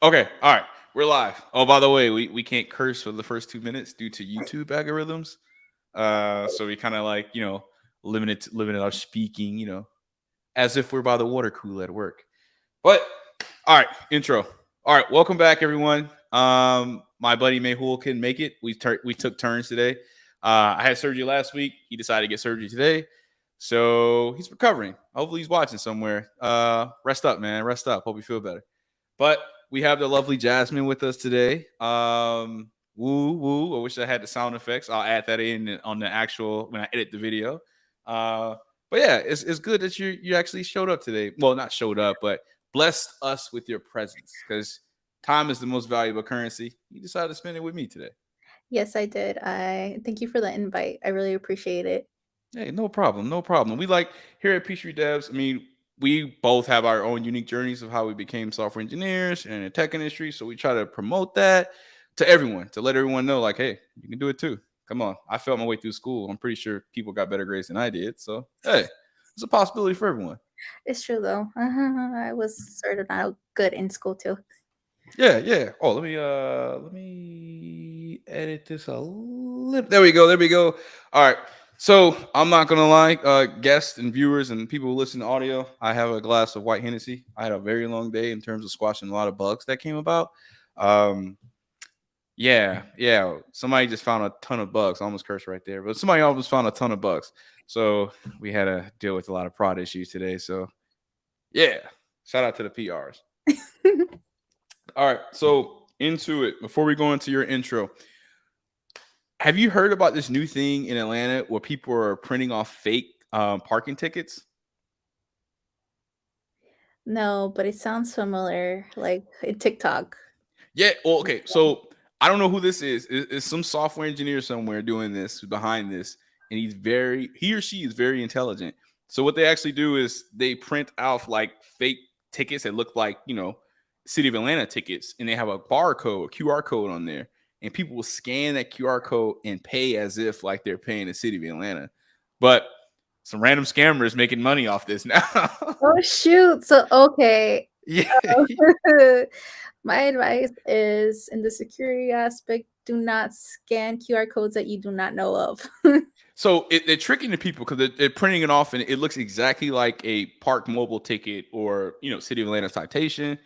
Okay, all right, we're live. Oh, by the way, we can't curse for the first 2 minutes due to YouTube algorithms. So we kind of like limited our speaking, as if we're by the water cooler at work. But all right, intro. All right, welcome back, everyone. My buddy Mehul couldn't make it. We took turns today. I had surgery last week. He decided to get surgery today, so he's recovering. Hopefully, he's watching somewhere. Rest up, man. Rest up. Hope you feel better. But we have the lovely Jasmine with us today. Woo woo. I wish I had the sound effects. I'll add that in on the actual when I edit the video. But yeah, it's good that you actually showed up today. Well, not showed up, but blessed us with your presence because time is the most valuable currency. You decided to spend it with me today. Yes, I did. I thank you for the invite. I really appreciate it. Hey, no problem, no problem. We like here at Peachtree Devs. I mean, we both have our own unique journeys of how we became software engineers and in the tech industry. So we try to promote that to everyone, to let everyone know, like, hey, you can do it too. Come on, I felt my way through school. I'm pretty sure people got better grades than I did. So hey, it's a possibility for everyone. It's true though. I was sort of not good in school too. Yeah, yeah. Oh, let me edit this a little. There we go. There we go. All right. So I'm not gonna lie, guests and viewers and people who listen to audio. I have a glass of white Hennessy. I had a very long day in terms of squashing a lot of bugs that came about. Um, yeah, yeah. Somebody just found a ton of bugs. I almost cursed right there, but somebody almost found a ton of bugs. So we had to deal with a lot of prod issues today. So yeah, shout out to the PRs. All right, so into it. Before we go into your intro, have you heard about this new thing in Atlanta where people are printing off fake parking tickets? No, but it sounds familiar, like in TikTok. Yeah. Well, okay. So I don't know who this is. It's some software engineer somewhere doing this behind this, and he or she is very intelligent. So what they actually do is they print off like fake tickets that look like City of Atlanta tickets, and they have a barcode, a QR code on there, and people will scan that QR code and pay as if like they're paying the City of Atlanta, but some random scammers making money off this now. Oh shoot. So okay. Yeah. My advice is in the security aspect, do not scan QR codes that you do not know of. So they're tricking the people because they're printing it off and it looks exactly like a Park Mobile ticket or City of Atlanta citation,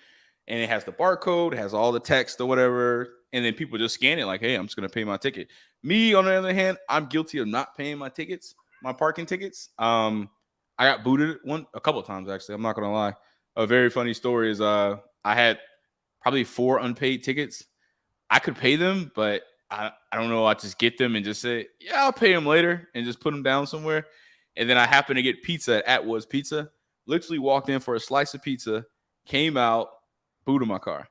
and it has the barcode, it has all the text or whatever, and then people just scan it like, hey, I'm just gonna pay my ticket. Me, on the other hand, I'm guilty of not paying my tickets, my parking tickets. I got booted a couple of times actually. I'm not gonna lie. A very funny story is I had probably 4 unpaid tickets. I could pay them, but I don't know. I just get them and just say, yeah, I'll pay them later and just put them down somewhere. And then I happened to get pizza at Atwood's Pizza. Literally walked in for a slice of pizza, came out, booted my car.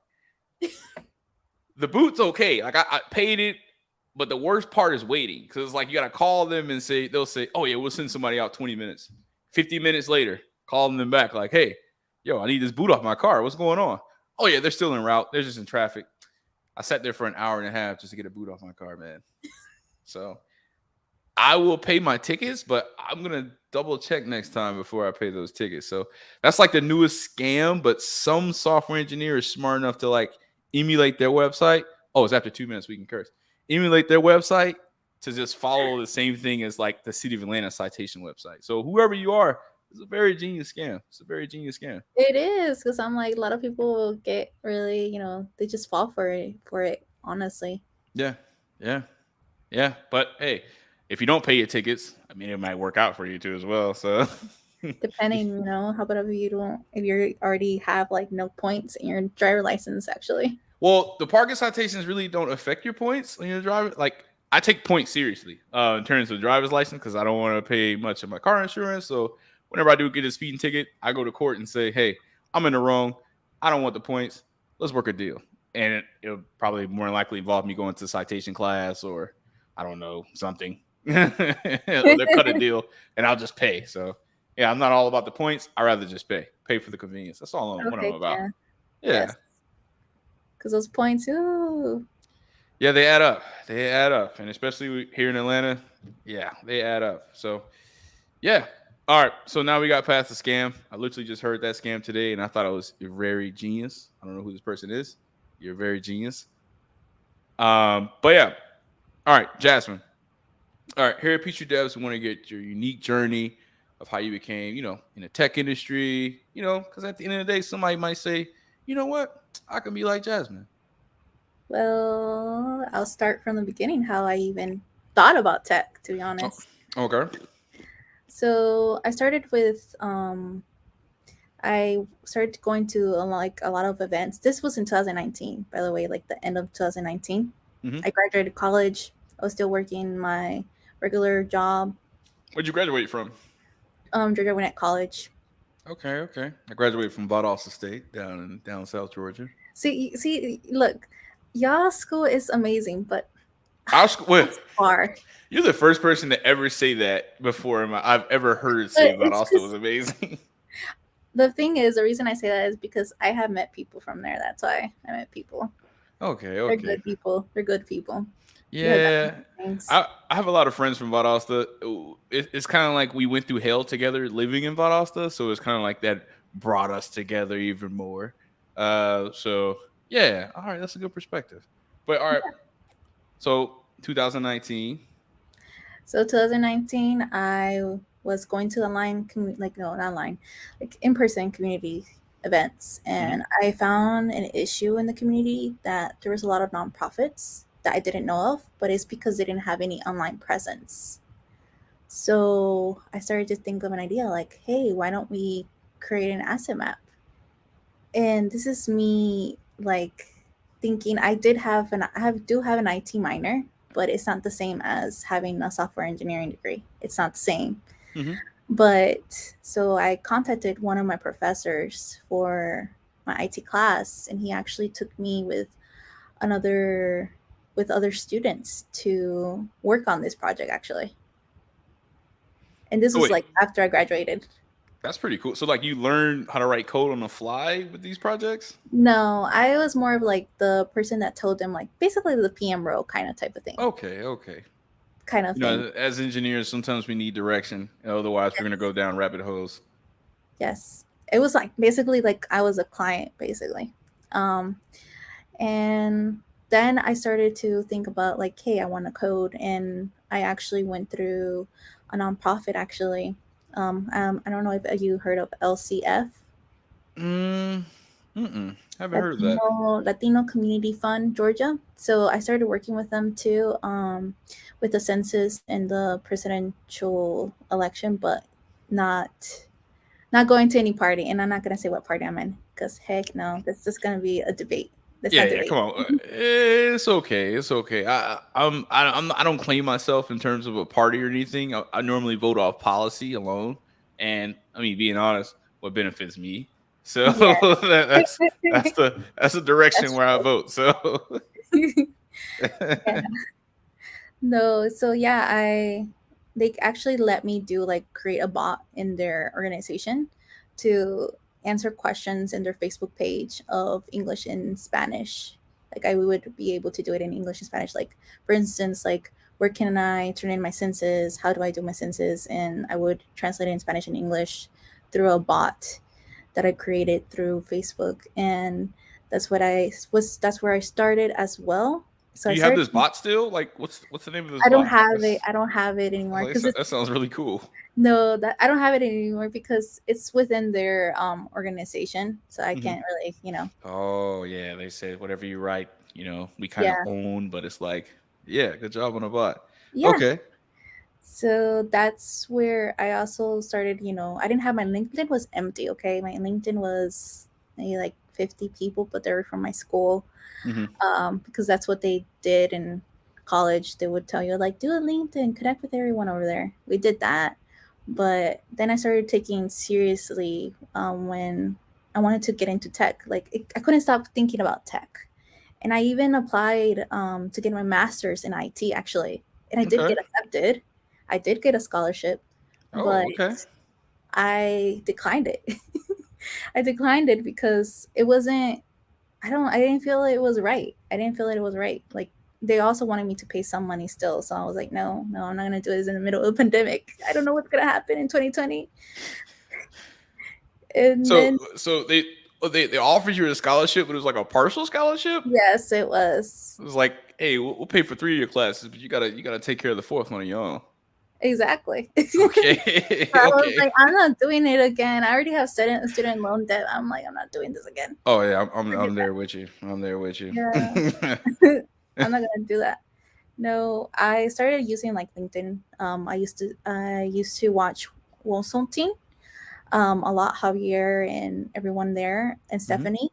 The boot's okay. Like I paid it, but the worst part is waiting because it's like you got to call them and they'll say, oh, yeah, we'll send somebody out 20 minutes. 50 minutes later, calling them back like, hey, yo, I need this boot off my car. What's going on? Oh, yeah, they're still en route. They're just in traffic. I sat there for an hour and a half just to get a boot off my car, man. So I will pay my tickets, but I'm gonna double check next time before I pay those tickets. So that's like the newest scam, but some software engineer is smart enough to like emulate their website. Oh, it's after 2 minutes we can curse. Emulate their website to just follow the same thing as like the City of Atlanta citation website. So whoever you are, it's a very genius scam. It's a very genius scam. It is because I'm like a lot of people get really, they just fall for it, honestly. Yeah, yeah. Yeah, but hey, if you don't pay your tickets, I mean, it might work out for you too as well. So, Depending, how about if you already have like no points in your driver license actually. well, the parking citations really don't affect your points when you're driving. Like, I take points seriously in terms of driver's license because I don't want to pay much of my car insurance. So, whenever I do get a speeding ticket, I go to court and say, "Hey, I'm in the wrong. I don't want the points. Let's work a deal." And it'll probably more than likely involve me going to citation class or I don't know something. They'll cut a deal and I'll just pay. So yeah, I'm not all about the points. I rather just pay for the convenience. That's all what I'm Okay, about. yeah. Yeah, Yes. Because those points, ooh. yeah, they add up. They add up, and especially here in Atlanta, yeah, they add up. So yeah. All right, so now we got past the scam. I literally just heard that scam today, and I thought it was very genius. I don't know who this person is. You're very genius. But yeah. All right, Jasmine. All right, here at Peachtree Devs, we want to get your unique journey of how you became, in the tech industry, because at the end of the day, somebody might say, you know what, I can be like Jasmine. Well, I'll start from the beginning how I even thought about tech, to be Oh, honest. okay. So I started with I started going to like a lot of events. This was in 2019, by the way, like the end of 2019. Hmm. I graduated college. I was still working my regular job, Where'd you graduate from? Georgia Gwinnett College. Okay, okay. I graduated from Valdosta State down South Georgia. See, look, y'all school is amazing, but Well, it's far. you're the first person to ever say that before I've ever heard say But it's Valdosta was because amazing. the thing is, the reason I say that is because I have met people from there. That's why I met people. Okay, They're okay. good people. They're good people. We have done Yeah, things. I have a lot of friends from Valdosta. It's kind of like we went through hell together living in Valdosta, so it's kind of like that brought us together even more. So yeah, all right, that's a good perspective. But all right, so 2019. So 2019, I was going to online, like no, not online, like in-person community events, Hmm. and I found an issue in the community that there was a lot of nonprofits that I didn't know of, but it's because they didn't have any online presence. So I started to think of an idea like, hey, why don't we create an asset map? And this is me like thinking do have an IT minor, but it's not the same as having a software engineering degree. It's not the same. Hmm. But so I contacted one of my professors for my IT class, and he actually took me another with other students to work on this project actually. And this So was wait, like after I graduated. that's pretty cool. So like you learn how to write code on the fly with these projects? No, I was more of like the person that told them like basically the PM role kind of type of thing. Okay, okay. Kind of thing. As engineers, sometimes we need direction. Otherwise, we're gonna go down rabbit holes. Yes. It was like basically like I was a client basically. Um and then I started to think about like, hey, I want to code, and I actually went through a nonprofit actually. I don't know if you heard of LCF, Mm, haven't heard of that. Latino Community Fund Georgia. So I started working with them too, with the census and the presidential election, but not not going to any party. And I'm not gonna say what party I'm in because heck no, this is gonna be a debate. Let's Yeah, not yeah. debate. Come on, it's okay. It's okay. I don't claim myself in terms of a party or anything. I normally vote off policy alone, and I mean, being honest, what benefits me. So Yeah, that's the direction that's where I vote. So true. Yeah. No, so yeah, I they actually let me do like create a bot in their organization to answer questions in their Facebook page of English and Spanish. Like I would be able to do it in English and Spanish. Like for instance, like where can I turn in my census? How do I do my census? And I would translate it in Spanish and English through a bot that I created through Facebook, and that's where I started as well. So do I you have started this bot still? Like, what's the name of this I don't bot? have it. That's I don't have it anymore like, because it's that sounds really cool. no that I don't have it anymore because it's within their organization, so I Hmm. can't really, Oh yeah, they said whatever you write, we kind of yeah, own, but it's like, yeah, good job on the bot. yeah. Okay. So that's where I also started. I didn't have my LinkedIn was empty. Okay, my LinkedIn was maybe like 50 people, but they were from my school, Hmm. because that's what they did in college. They would tell you like do a LinkedIn, connect with everyone over there. We did that, but then I started taking seriously when I wanted to get into tech. Like I couldn't stop thinking about tech, and I even applied to get my master's in IT actually, and I did Okay. get accepted. I did get a scholarship, but Oh, okay. I declined it. I declined it because it wasn't I didn't feel it was right. I didn't feel that it was right. Like they also wanted me to pay some money still. So I was like, no, no, I'm not gonna do this in the middle of a pandemic. I don't know what's gonna happen in 2020. And So then so they Oh, they offered you a scholarship, but it was like a partial scholarship. Yes, it was. It was like, hey, we'll pay for 3 of your classes, but you gotta take care of the fourth one on your own. Exactly. Okay, So I was okay. like, I'm not doing it again. I already have student loan debt. I'm like, I'm not doing this again. Oh yeah, I'm Forget there with you. I'm there with you. that. Yeah. I'm not gonna do that. No, I started using like LinkedIn. I used to watch Wilson Team a lot, Javier and everyone there, and Mhm. Stephanie.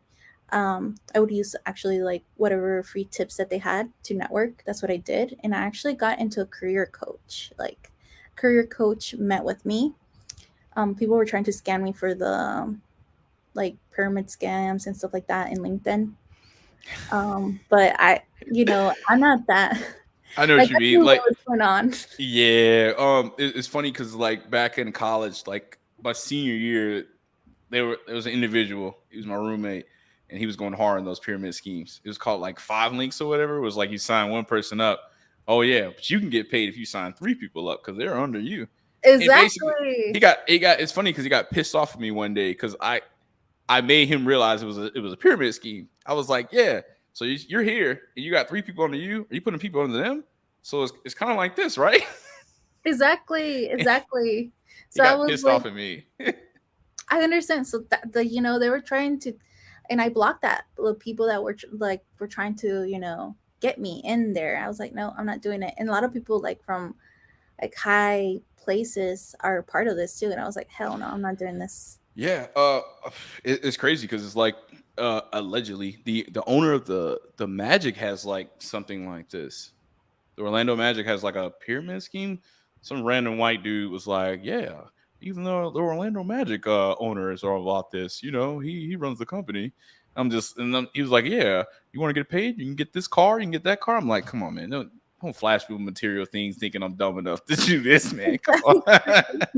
I would use actually like whatever free tips that they had to network. That's what I did, and I actually got into a career coach. Like, career coach met with me. People were trying to scam me for the like pyramid scams and stuff like that in LinkedIn. But I'm not that. I know what Like, you I mean. knew Like, what was going on. yeah. It's funny because like back in college, like my senior year, there was an individual. He was my roommate, and he was going hard on those pyramid schemes. It was called like 5 links or whatever. It was like you sign one person up. Oh yeah, but you can get paid if you sign 3 people up because they're under you. And basically, he Exactly. got he got. It's funny because he got pissed off at me one day because I made him realize it was a pyramid scheme. I was like, yeah. So you're here and you got 3 people under you. Are you putting people under them? So it's kind of like this, right? Exactly. Exactly. He So I got was pissed like, off at me. I understand. So that they were trying to, and I blocked that the people that were trying to get me in there. I was like, no, I'm not doing it. And a lot of people like from like high places are part of this too. And I was like, hell no, I'm not doing this. Yeah, it's crazy because it's like allegedly the owner of the Magic has like something like this. The Orlando Magic has like a pyramid scheme. Some random white dude was like, "Yeah, even though the Orlando Magic owners are about this, he runs the company." He was like, "Yeah, you want to get paid? You can get this car, you can get that car." I'm like, "Come on, man, don't flash people material things thinking I'm dumb enough to do this, man. Come on."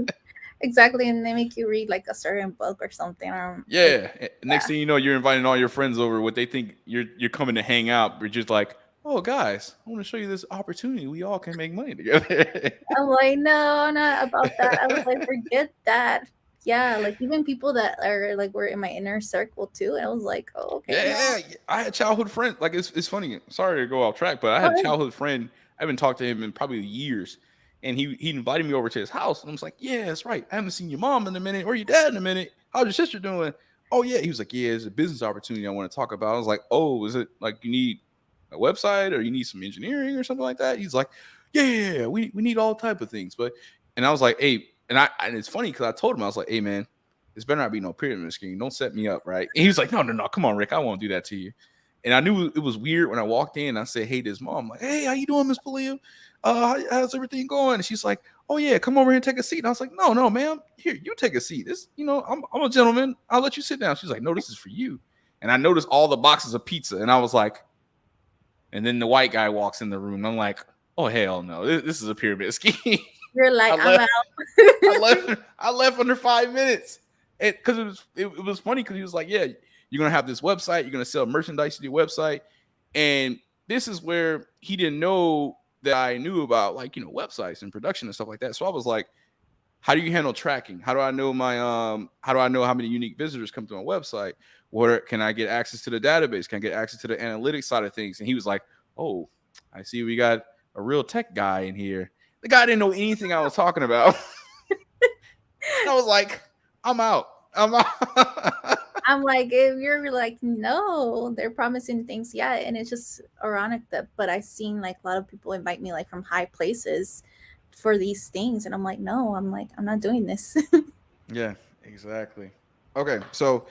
Exactly. And they make you read like a certain book or something. Like, Yeah. Next yeah. thing you know, you're inviting all your friends over. What they think you're coming to hang out. You're just like, oh guys, I want to show you this opportunity. We all can make money together. I'm like, no, not about that. I was like, forget that. Yeah, like even people that are like were in my inner circle too. And I was like, oh, okay, no. Yeah, I had childhood friends. Like it's funny. Sorry to go off track, but I Go had a ahead. childhood friend. I haven't talked to him in probably years, and he invited me over to his house, and I was like, yeah, that's right. I haven't seen your mom in a minute or your dad in a minute. How's your sister doing? Oh yeah, he was like, yeah, it's a business opportunity I want to talk about. I was like, oh, is it like you need a website or you need some engineering or something like that? He's like, yeah. We need all type of things, but and I was like, hey, and it's funny because I told him I was like, hey man, this better not be no pyramid scheme. Don't set me up, right? And he was like, no, come on, Rick, I won't do that to you. And I knew it was weird when I walked in. I said, hey, to his mom, like, hey, how you doing, Miss Palia? How's everything going? And she's like, oh yeah, come over here and take a seat. And I was like, no, ma'am, here, you take a seat. This, I'm a gentleman. I'll let you sit down. She's like, no, this is for you. And I noticed all the boxes of pizza, and I was like, and then the white guy walks in the room. I'm like, oh hell no, this is a pyramid scheme. You're I like, I'm left. out. I left. I left under 5 minutes. Because it was funny because he was like, yeah, you're gonna have this website. You're gonna sell merchandise to your website, and this is where he didn't know that I knew about like websites and production and stuff like that. So I was like, how do you handle tracking? How do I know how do I know how many unique visitors come to my website? What can I get access to the database? Can I get access to the analytics side of things? And he was like, oh, I see we got a real tech guy in here. The guy didn't know anything I was talking about. I was like, I'm out. I'm out. I'm like, if you're like, no, they're promising things, yeah, and it's just ironic that, but I've seen like a lot of people invite me like from high places for these things, and I'm like, no, I'm like, I'm not doing this. Yeah, exactly. Okay, so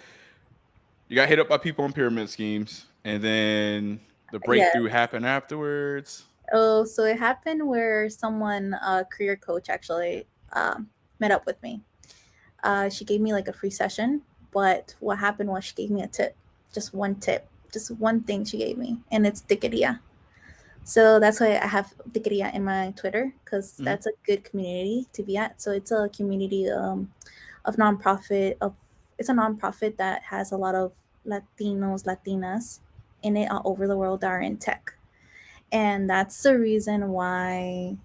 you got hit up by people on pyramid schemes, and then the Yeah. breakthrough happened afterwards. Oh, so it happened where someone, a career coach, actually met up with me. She gave me like a free session, but what happened was she gave me a tip, just one thing she gave me, and it's Techqueria. So that's why I have Techqueria in my Twitter, because Mhm. that's a good community to be at. So it's a community of nonprofit of it's a nonprofit that has a lot of Latinos, Latinas in it all over the world that are in tech, and that's the reason why,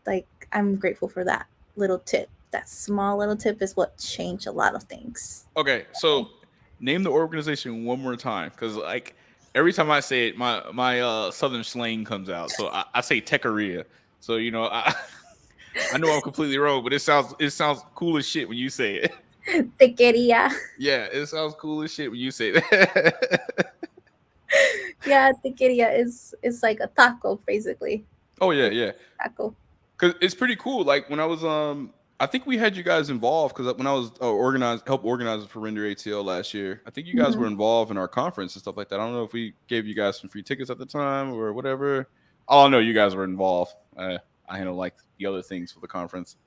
like, I'm grateful for that little tip. That small little tip is what changed a lot of things. Okay, so Okay. Name the organization one more time, because like every time I say it, my southern slang comes out. So I say Techqueria. So I know I'm completely wrong, but it sounds cool as shit when you say it. Tequeria. Yeah, it sounds cool as shit when you say that. Yeah, tequeria is like a taco basically. Oh yeah, It's yeah. taco. Cause it's pretty cool. Like when I was I think we had you guys involved because when I was help organize for Render ATL last year, I think you guys were Mhm. involved in our conference and stuff like that. I don't know if we gave you guys some free tickets at the time or whatever. All I know, you guys were involved. I handle like the other things for the conference.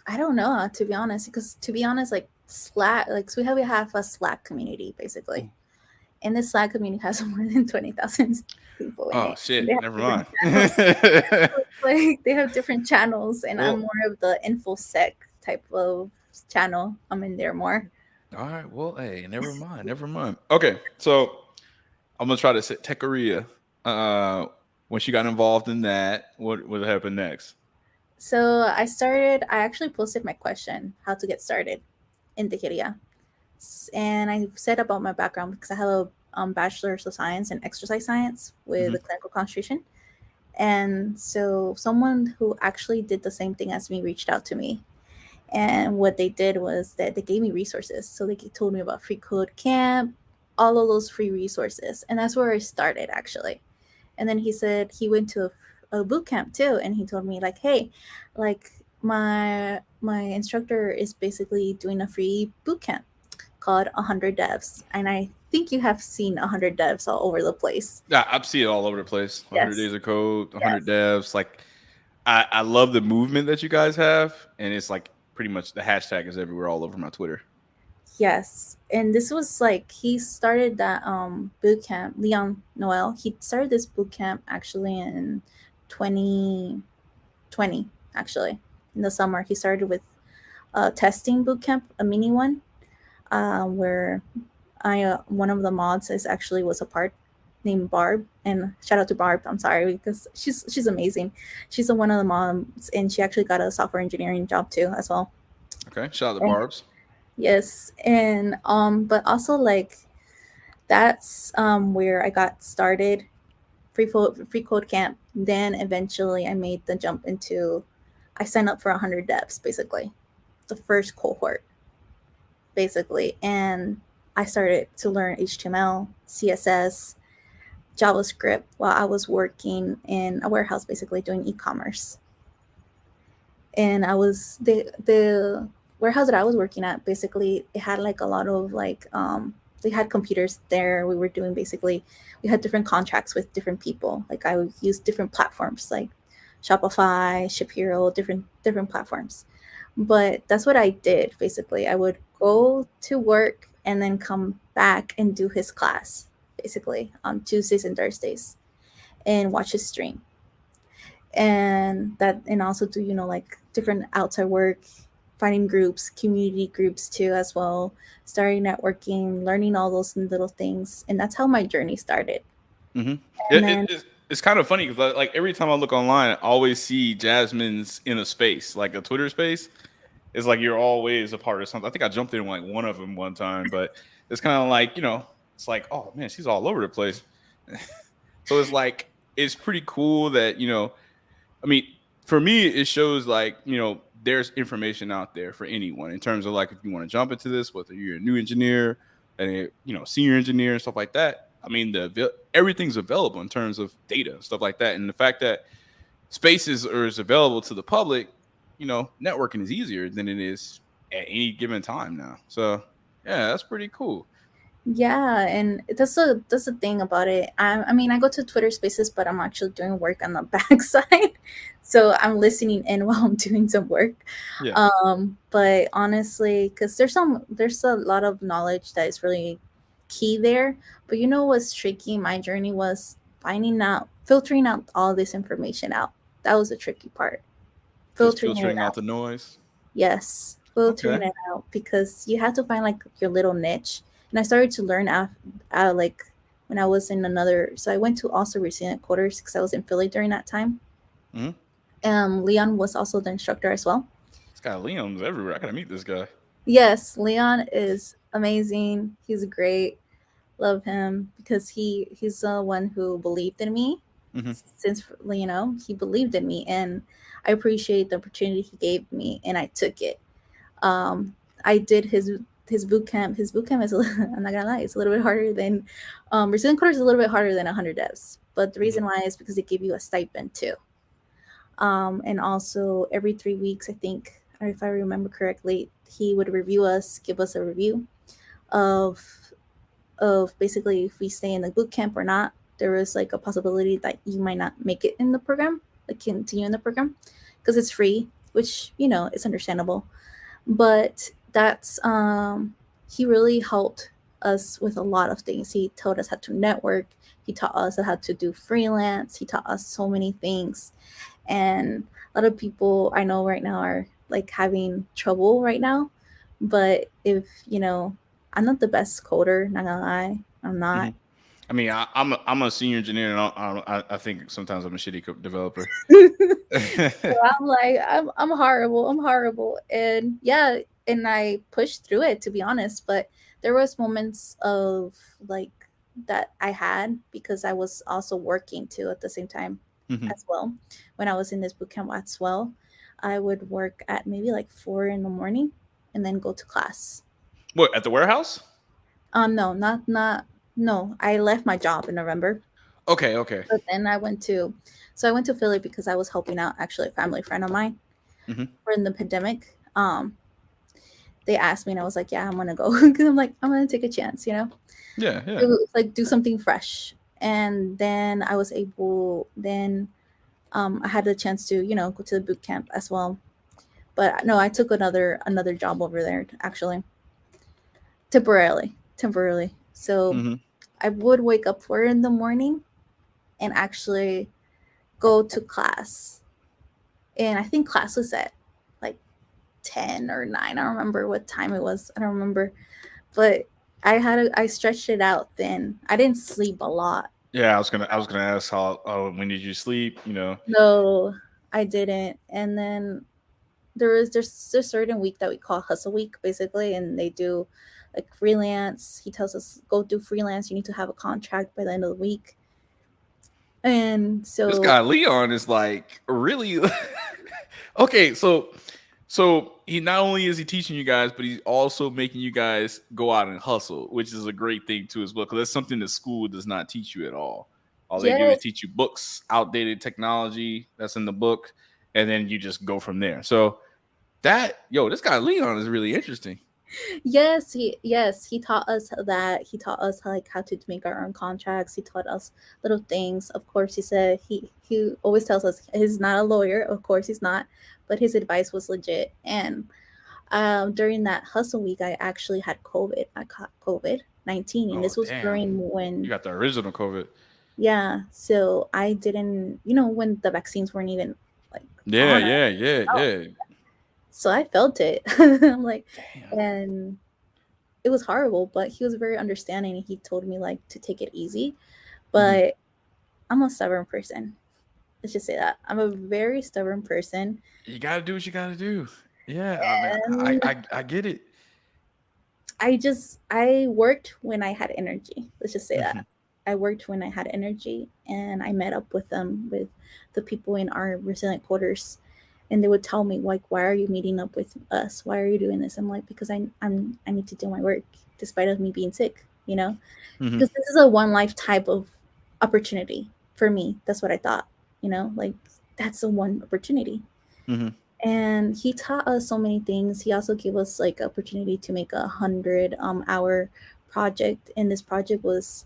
I don't know, to be honest, because to be honest, like Slack, like so we have a Slack community basically, and this Slack community has more than 20,000 people in Oh it. They shit, have never different mind. channels. Like they have different channels, and I'm Well, more of the infosec type of channel. I'm in there more. all right. Well, hey, never mind, never mind. Okay, so I'm gonna try to say Techqueria. Uh, when she got involved in that, what happened next? So I actually posted my question, how to get started in Tequeria. And I said about my background because I have a bachelor's of science in exercise science with Hmm. a clinical concentration. And so someone who actually did the same thing as me reached out to me. And what they did was that they gave me resources. So they told me about free code camp, all of those free resources. And that's where I started actually. And then he said he went to a boot camp too, and he told me like, hey, like my instructor is basically doing a free boot camp called 100 Devs, and I think you have seen 100 Devs all over the place. Yeah, I see it all over the place. 100 Yes, days of code, 100 yes, devs. Like, I love the movement that you guys have, and it's like pretty much the hashtag is everywhere all over my Twitter. yes. And this was like he started that boot camp. Leon Noel. He started this boot camp actually in 2020. Actually, in the summer, he started with a testing boot camp, a mini one, where I one of the mods is actually was a part named Barb, and shout out to Barb. I'm sorry because she's amazing. She's one of the moms, and she actually got a software engineering job too as well. Okay, shout out to And- Barb's. yes, and but also like that's where I got started. Free code camp. Then eventually I made the jump into. I signed up for 100 devs basically, the first cohort basically, and I started to learn HTML, CSS, JavaScript while I was working in a warehouse, basically doing e-commerce. And I was the warehouse that I was working at. Basically, it had like a lot of like they had computers there. We were doing basically we had different contracts with different people. Like I would use different platforms like Shopify, Shapiro, different platforms. But that's what I did basically. I would go to work and then come back and do his class basically on Tuesdays and Thursdays and watch his stream. And also do like different outside work, finding groups, community groups too as well, starting networking, learning all those little things, and that's how my journey started. Hmm. And It, it, then it's kind of funny because like every time I look online, I always see Jasmine's in a space, like a Twitter space. It's like you're always a part of something. I think I jumped in like one of them one time, but it's kind of like it's like, oh man, she's all over the place. So it's like it's pretty cool that I mean, for me, it shows like there's information out there for anyone in terms of like if you want to jump into this, whether you're a new engineer, and senior engineer and stuff like that. I mean, everything's available in terms of data and stuff like that, and the fact that spaces is available to the public, networking is easier than it is at any given time now. So yeah, that's pretty cool. yeah, and that's the thing about it. I mean, I go to Twitter Spaces, but I'm actually doing work on the backside, so I'm listening in while I'm doing some work. Yeah. But honestly, because there's a lot of knowledge that is really key there. But you know what's tricky? My journey was filtering out all this information out. That was the tricky part. Just Filtering it filtering out out. the noise. Yes, Okay. filtering it out because you have to find like your little niche. And I started to learn like when I was in another. So I went to also resident quarters because I was in Philly during that time. Mm-hmm. Leon was also the instructor as well. This guy Liam's everywhere. I gotta meet this guy. Yes, Leon is. amazing. He's great. Love him because he's the one who believed in me. Hmm. Since he believed in me, and I appreciate the opportunity he gave me, and I took it. Um, I did his boot camp. His boot camp is I'm not gonna lie, it's a little bit harder than Brazilian quarter is a little bit harder than 100 devs. But the Hmm. reason why is because they give you a stipend too. And also every 3 weeks, I think, or if I remember correctly, he would review us, give us a review of basically if we stay in the boot camp or not. There is like a possibility that you might not make it in the program, like continue in the program, because it's free, which it's understandable. But that's he really helped us with a lot of things. He taught us how to network. He taught us how to do freelance. He taught us so many things. And a lot of people I know right now are like having trouble right now. But if I'm not the best coder, not gonna lie, I'm Hmm. not. I mean, I'm a senior engineer, and I think sometimes I'm a shitty developer. I'm like, I'm horrible. I'm horrible. And yeah, and I pushed through it, to be honest. But there was moments of like that I had because I was also working too at the same time Hmm. as well. When I was in this boot camp as well, I would work at maybe like 4 in the morning and then go to class. What, at the warehouse? No, not no. I left my job in November, Okay, okay. but then I went to Philly because I was helping out actually a family friend of mine Hmm. in the pandemic. They asked me and I was like, yeah, I'm gonna go because I'm like, I'm gonna take a chance, Yeah, yeah. like do something fresh. And then I was able, then I had the chance to, go to the boot camp as well. But no, I took another job over there actually, temporarily. So Hmm. I would wake up 4 in the morning and actually go to class. And I think class was at like 10 or 9. I don't remember what time it was. I don't remember, but I stretched it out thin. I didn't sleep a lot. Yeah, I was gonna ask how when did you sleep? No, I didn't. And then there's a certain week that we call hustle week basically, and they do like freelance. He tells us go do freelance. You need to have a contract by the end of the week. And This so guy Leon is like really okay. So he not only is he teaching you guys, but he's also making you guys go out and hustle, which is a great thing too as well. Because that's something that school does not teach you at all. All they do is yes, teach you books, outdated technology that's in the book, and then you just go from there. So this guy Leon is really interesting. yes, he taught us that. He taught us like how to make our own contracts. He taught us little things. Of course, he said he always tells us he's not a lawyer. Of course, he's not, but his advice was legit. And during that hustle week, I actually had COVID. I caught COVID-19, and Oh this was damn, during you when, got the original COVID. yeah. So I didn't, when the vaccines weren't even like Yeah, on us. yeah, yeah, Oh, yeah. so I felt it. I'm like, Damn. and it was horrible, but he was very understanding. And he told me like to take it easy. Hmm. But I'm a stubborn person. Let's just say that I'm a very stubborn person, You gotta do what you gotta do. Yeah, I mean, and I get it. I worked when I had energy. Let's just say that. Hmm. I worked when I had energy, and I met up with them, with the people in our resilient quarters, and they would tell me like, "Why are you meeting up with us? Why are you doing this?" I'm like, "Because I need to do my work, despite of me being sick, Hmm. because this is a one life type of opportunity for me. That's what I thought, like that's the one opportunity." Hmm. And he taught us so many things. He also gave us like opportunity to make 100 hour project, and this project was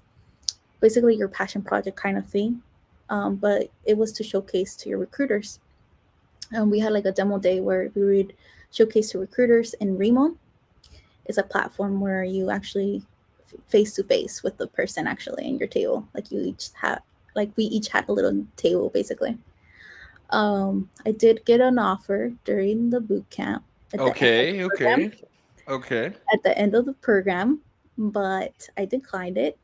basically your passion project kind of thing, but it was to showcase to your recruiters. And we had like a demo day where we would showcase to recruiters. And Remo is a platform where you actually face to face with the person actually in your table. Like you each have, like we each had a little table basically. I did get an offer during the boot camp at the end of the Okay, program. okay, okay. At the end of the program, but I declined it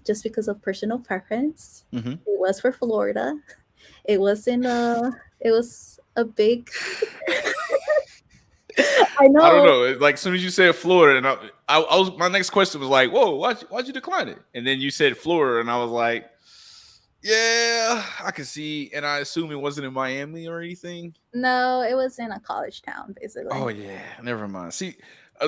just because of personal preference. Hmm. It was for Florida. It was in a. It was a big. I I don't know. know. Like as soon as you said Florida, and I was my next question was like, "Whoa, why'd you decline it?" And then you said Florida, and I was like, "Yeah, I can see." And I assume it wasn't in Miami or anything. No, it was in a college town, Oh basically. yeah, never mind. See,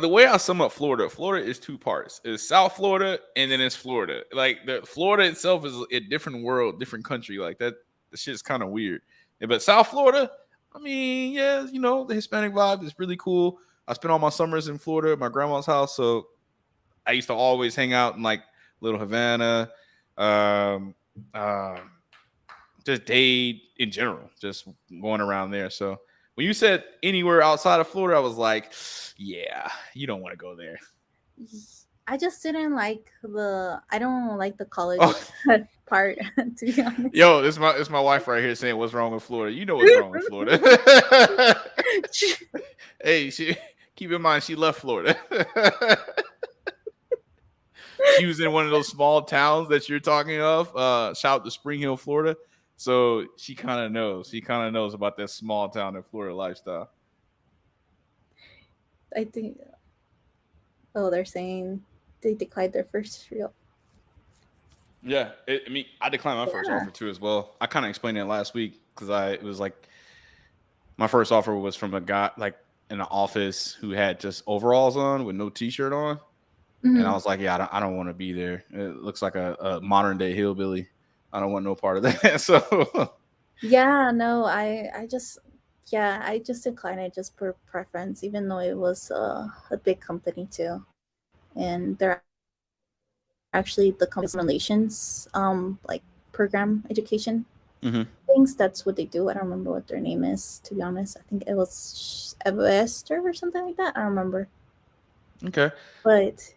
the way I sum up Florida, Florida is two parts. It's South Florida and then it's Florida. Like the Florida itself is a different world, different country. Like that, the shit's kind of weird. Yeah, but South Florida, I mean, yeah, the Hispanic vibe is really cool. I spent all my summers in Florida at my grandma's house, so I used to always hang out in like Little Havana, um, uh, just Dade in general, just going around there. So when you said anywhere outside of Florida, I was like, yeah, you don't want to go there. I just didn't like I don't like the college Oh, part, to be honest. yo, it's my wife right here saying what's wrong with Florida. You know what's wrong with Florida. Hey, keep in mind she left Florida. She was in one of those small towns that you're talking of. Shout out to Spring Hill, Florida. So she kind of knows. She kind of knows about that small town in Florida lifestyle. I think, oh, they're saying they declined their first real. Yeah, I mean, I declined my first Yeah. offer too as well. I kind of explained it last week because it was like my first offer was from a guy like in an office who had just overalls on with no t-shirt on, and I Mhm. was like, yeah, I don't want to be there. It looks like a modern day hillbilly. I don't want no part of that. So Yeah, no, I just, yeah, I just declined it just for preference, even though it was a big company too, and they're actually the company's relations, like program education mhm. things. That's what they do. I don't remember what their name is, to be honest. I think it was Evester or something like that. I don't remember, Okay. but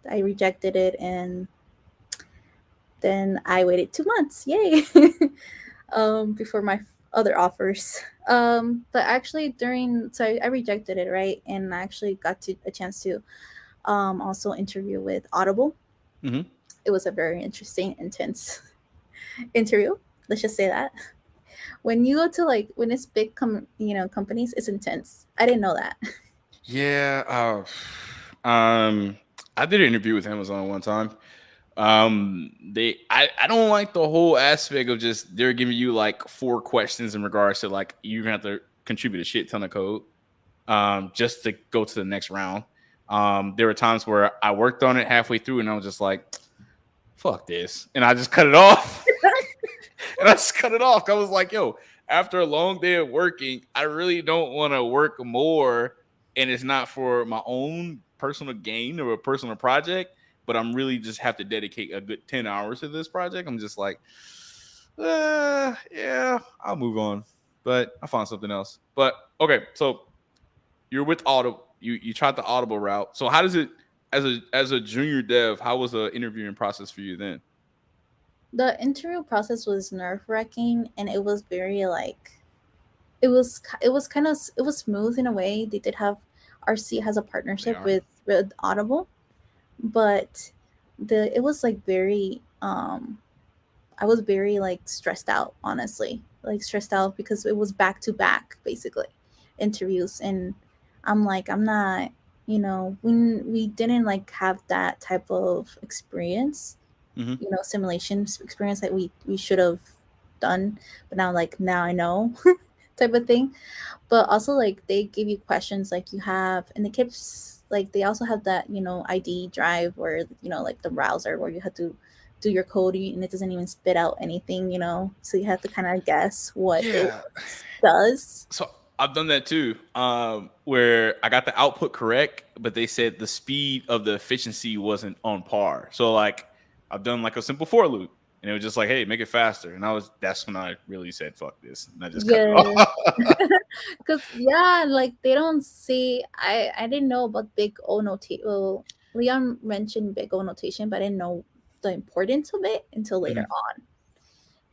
I rejected it, and then I waited 2 months. Yay! Before my other offers. But actually, I rejected it, right, and I actually got to a chance to also interview with Audible. Mhm. It was a very interesting, intense interview. Let's just say that when you go to like when it's big, companies, it's intense. I didn't know that. Yeah. Um, I did an interview with Amazon one time. I don't like the whole aspect of just they're giving you like four questions in regards to like you're gonna have to contribute a shit ton of code just to go to the next round. There were times where I worked on it halfway through and I was just like, fuck this. And I just cut it off. And I just cut it off. I was like, yo, after a long day of working, I really don't want to work more. And it's not for my own personal gain or a personal project, but I'm really just have to dedicate a good 10 hours to this project. I'm just like, yeah, I'll move on. But I found something else. But okay, so you're with Audible. You tried the Audible route. So how does it as a junior dev? How was the interviewing process for you then? The interview process was nerve wracking, and it was very like it was smooth in a way. They did have RC has a They partnership are. with Audible, but the it was like very I was very like stressed out, honestly. Like stressed out because it was back to back basically interviews, and I'm like I'm not, when we didn't like have that type of experience, Hmm. simulation experience that we should have done, but now I know type of thing. But also like they give you questions like you have, and the kips like they also have that ID drive where like the browser where you have to do your coding and it doesn't even spit out anything, so you have to kind of guess what it Yeah. does. So I've done that too, where I got the output correct, but they said the speed of the efficiency wasn't on par. So like I've done like a simple for loop, and it was just like, hey, make it faster. And that's when I really said, fuck this, and I just cut it Yeah, off. because yeah, like they don't say. I didn't know about big O notation. Well, Leon mentioned big O notation, but I didn't know the importance of it until later Mhm. on.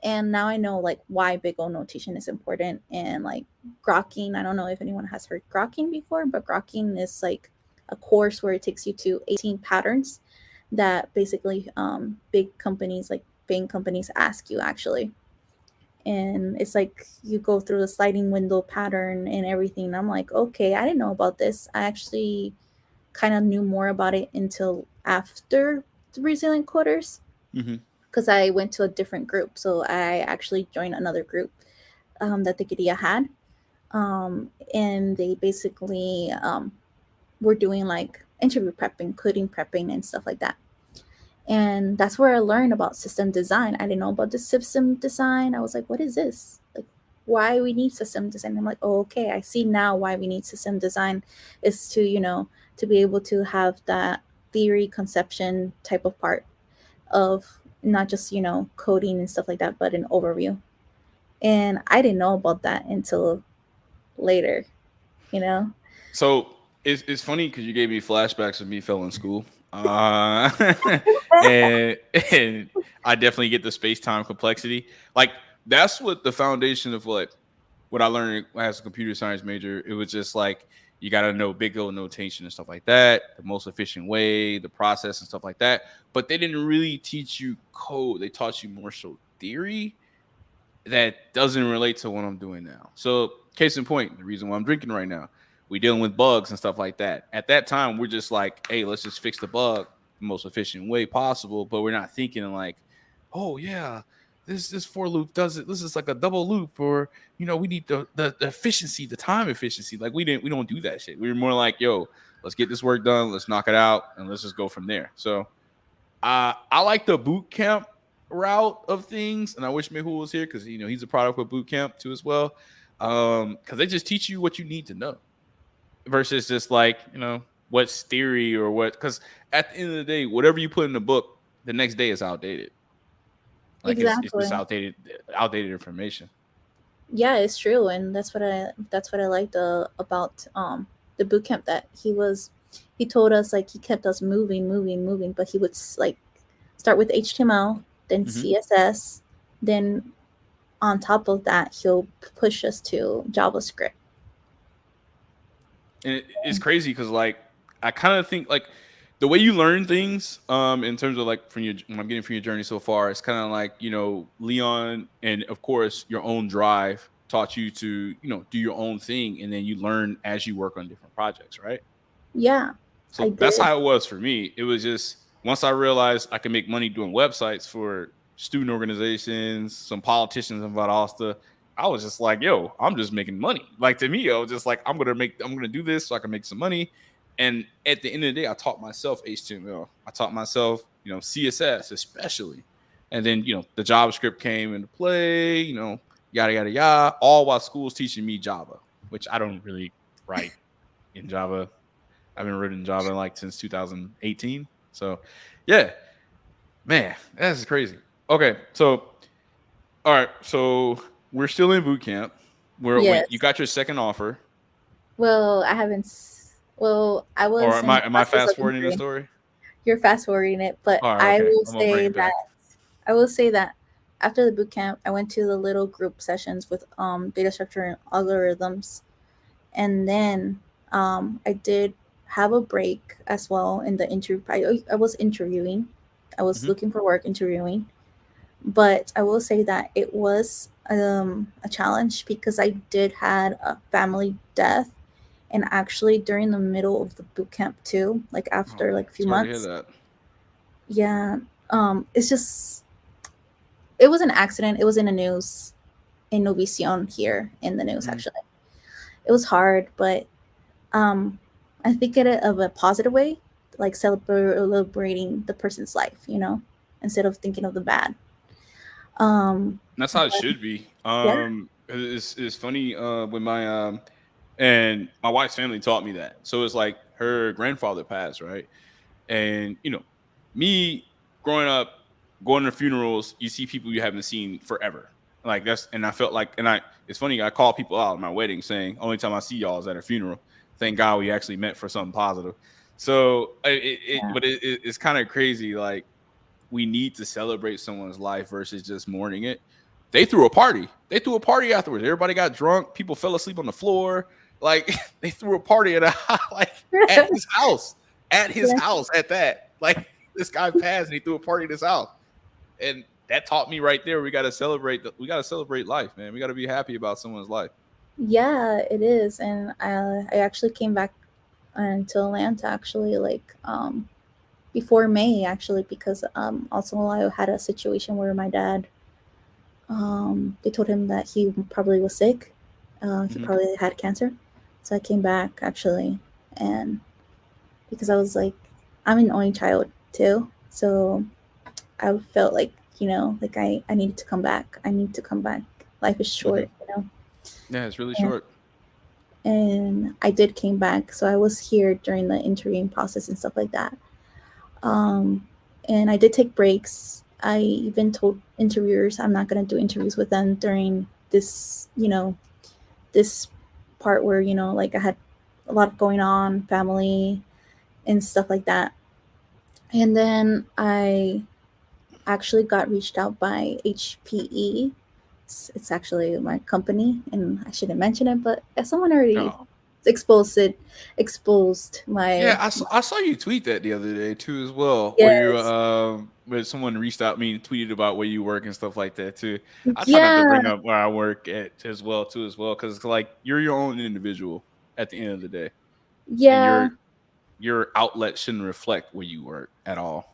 And now I know like why big O notation is important, and like grokking. I don't know if anyone has heard grokking before, but grokking is like a course where it takes you to 18 patterns that basically big companies like bank companies ask you actually. and it's like you go through the sliding window pattern and everything. And I'm like, okay, I didn't know about this. I actually kind of knew more about it until after the resilient coders, Mm-hmm. because I went to a different group. So I actually joined another group that the Techqueria had. And they basically were doing like interview prepping, coding prepping, and stuff like that. And that's where I learned about system design. I didn't know about the system design. I was like, what is this? Like, why we need system design? I'm like, oh, okay, I see now why we need system design is to, to be able to have that theory conception type of part of not just, coding and stuff like that, but an overview. And I didn't know about that until later, you know? So it's funny because you gave me flashbacks of me failing school, and and I definitely get the space time complexity. Like that's what the foundation of what I learned as a computer science major. It was just like you got to know big O notation and stuff like that, the most efficient way, the process and stuff like that. But they didn't really teach you code. They taught you more so theory that doesn't relate to what I'm doing now. So, case in point, the reason why I'm drinking right now, we dealing with bugs and stuff like that. At that time, we're just like, hey, let's just fix the bug the most efficient way possible. But we're not thinking like, oh yeah, this for loop does it. This is like a double loop, or we need the efficiency, the time efficiency. Like we don't do that shit. We were more like, yo, let's get this work done, let's knock it out, and let's just go from there. So I like the boot camp route of things, and I wish Mehul was here because he's a product of boot camp too as well. Because they just teach you what you need to know versus just like what's theory or what. Because at the end of the day, whatever you put in the book, the next day is outdated. Like it's just Exactly. outdated information. Yeah, it's true, and that's what I liked about the boot camp, that he told us, like, he kept us moving, moving, moving, but he would like start with HTML, then Mm-hmm. CSS, then on top of that he'll push us to JavaScript. And it's crazy because like I kind of think like the way you learn things in terms of like from your when I'm getting from your journey so far, it's kind of like Leon and of course your own drive taught you to do your own thing, and then you learn as you work on different projects, right? Yeah, I So that's did. how it was for me. It was just once I realized I could make money doing websites for student organizations, some politicians in Valdosta, I was just like, yo, I'm just making money. Like to me, I was just like, I'm gonna do this so I can make some money. And at the end of the day, I taught myself HTML. I taught myself, CSS especially. And then, the JavaScript came into play, yada yada yada, all while school's teaching me Java, which I don't really write in Java. I've been written Java like since 2018. So, yeah, man, that's crazy. Okay, so all right, so we're still in boot camp. When you Yes. got your second offer, Well, I haven't. Well, I or was am in the I process fast of forwarding the interviewing. story? You're fast forwarding it, but All right, I okay, will I'm gonna bring say it that back. I will say that after the boot camp, I went to the little group sessions with data structure and algorithms, and then I did have a break as well in the interview. I was interviewing, I was Hmm. looking for work, interviewing, but I will say that it was a challenge because I did had a family death, and actually during the middle of the boot camp too, like Oh, after like a few sorry to hear months. that. Yeah, it's just, it was an accident. It was in the news, in Novision here in the news Mhm. actually. It was hard, but um, I think it of a positive way, like celebrating the person's life, instead of thinking of the bad. That's how it But should be. yeah, It's funny when and my wife's family taught me that. So it's like her grandfather passed, right? And me growing up, going to funerals, you see people you haven't seen forever. Like and I felt like, and it's funny, I call people out at my wedding saying, only time I see y'all is at a funeral. Thank God we actually met for something positive. So yeah, but it's kind of crazy. Like we need to celebrate someone's life versus just mourning it. They threw a party. They threw a party afterwards. Everybody got drunk. People fell asleep on the floor. Like they threw a party at like at his house. At his yeah, house at that. Like this guy passed and he threw a party at his house. And that taught me right there. We got to celebrate. We got to celebrate life, man. We got to be happy about someone's life. Yeah, it is. And I actually came back to Atlanta actually like before May actually because also I had a situation where my dad they told him that he probably was sick. He Hmm. probably had cancer. So I came back actually, and because I was like, I'm an only child too, so I felt like like I needed to come back. I need to come back. Life is Hmm. short, you know. Yeah, it's really And, short. and I did came back, so I was here during the interviewing process and stuff like that. Um, and I did take breaks. I even told interviewers I'm not gonna do interviews with them during this, this part where like I had a lot going on, family and stuff like that. And then I actually got reached out by HPE. It's actually my company, and I shouldn't mention it, but someone already Oh. exposed it, exposed Yeah, my I saw you tweet that the other day too as well, where you yes, where someone reached out me and tweeted about where you work and stuff like that too. I try not to yeah, bring up where I work at as well because like you're your own individual at the end of the day, and yeah, your outlet shouldn't reflect where you work at all.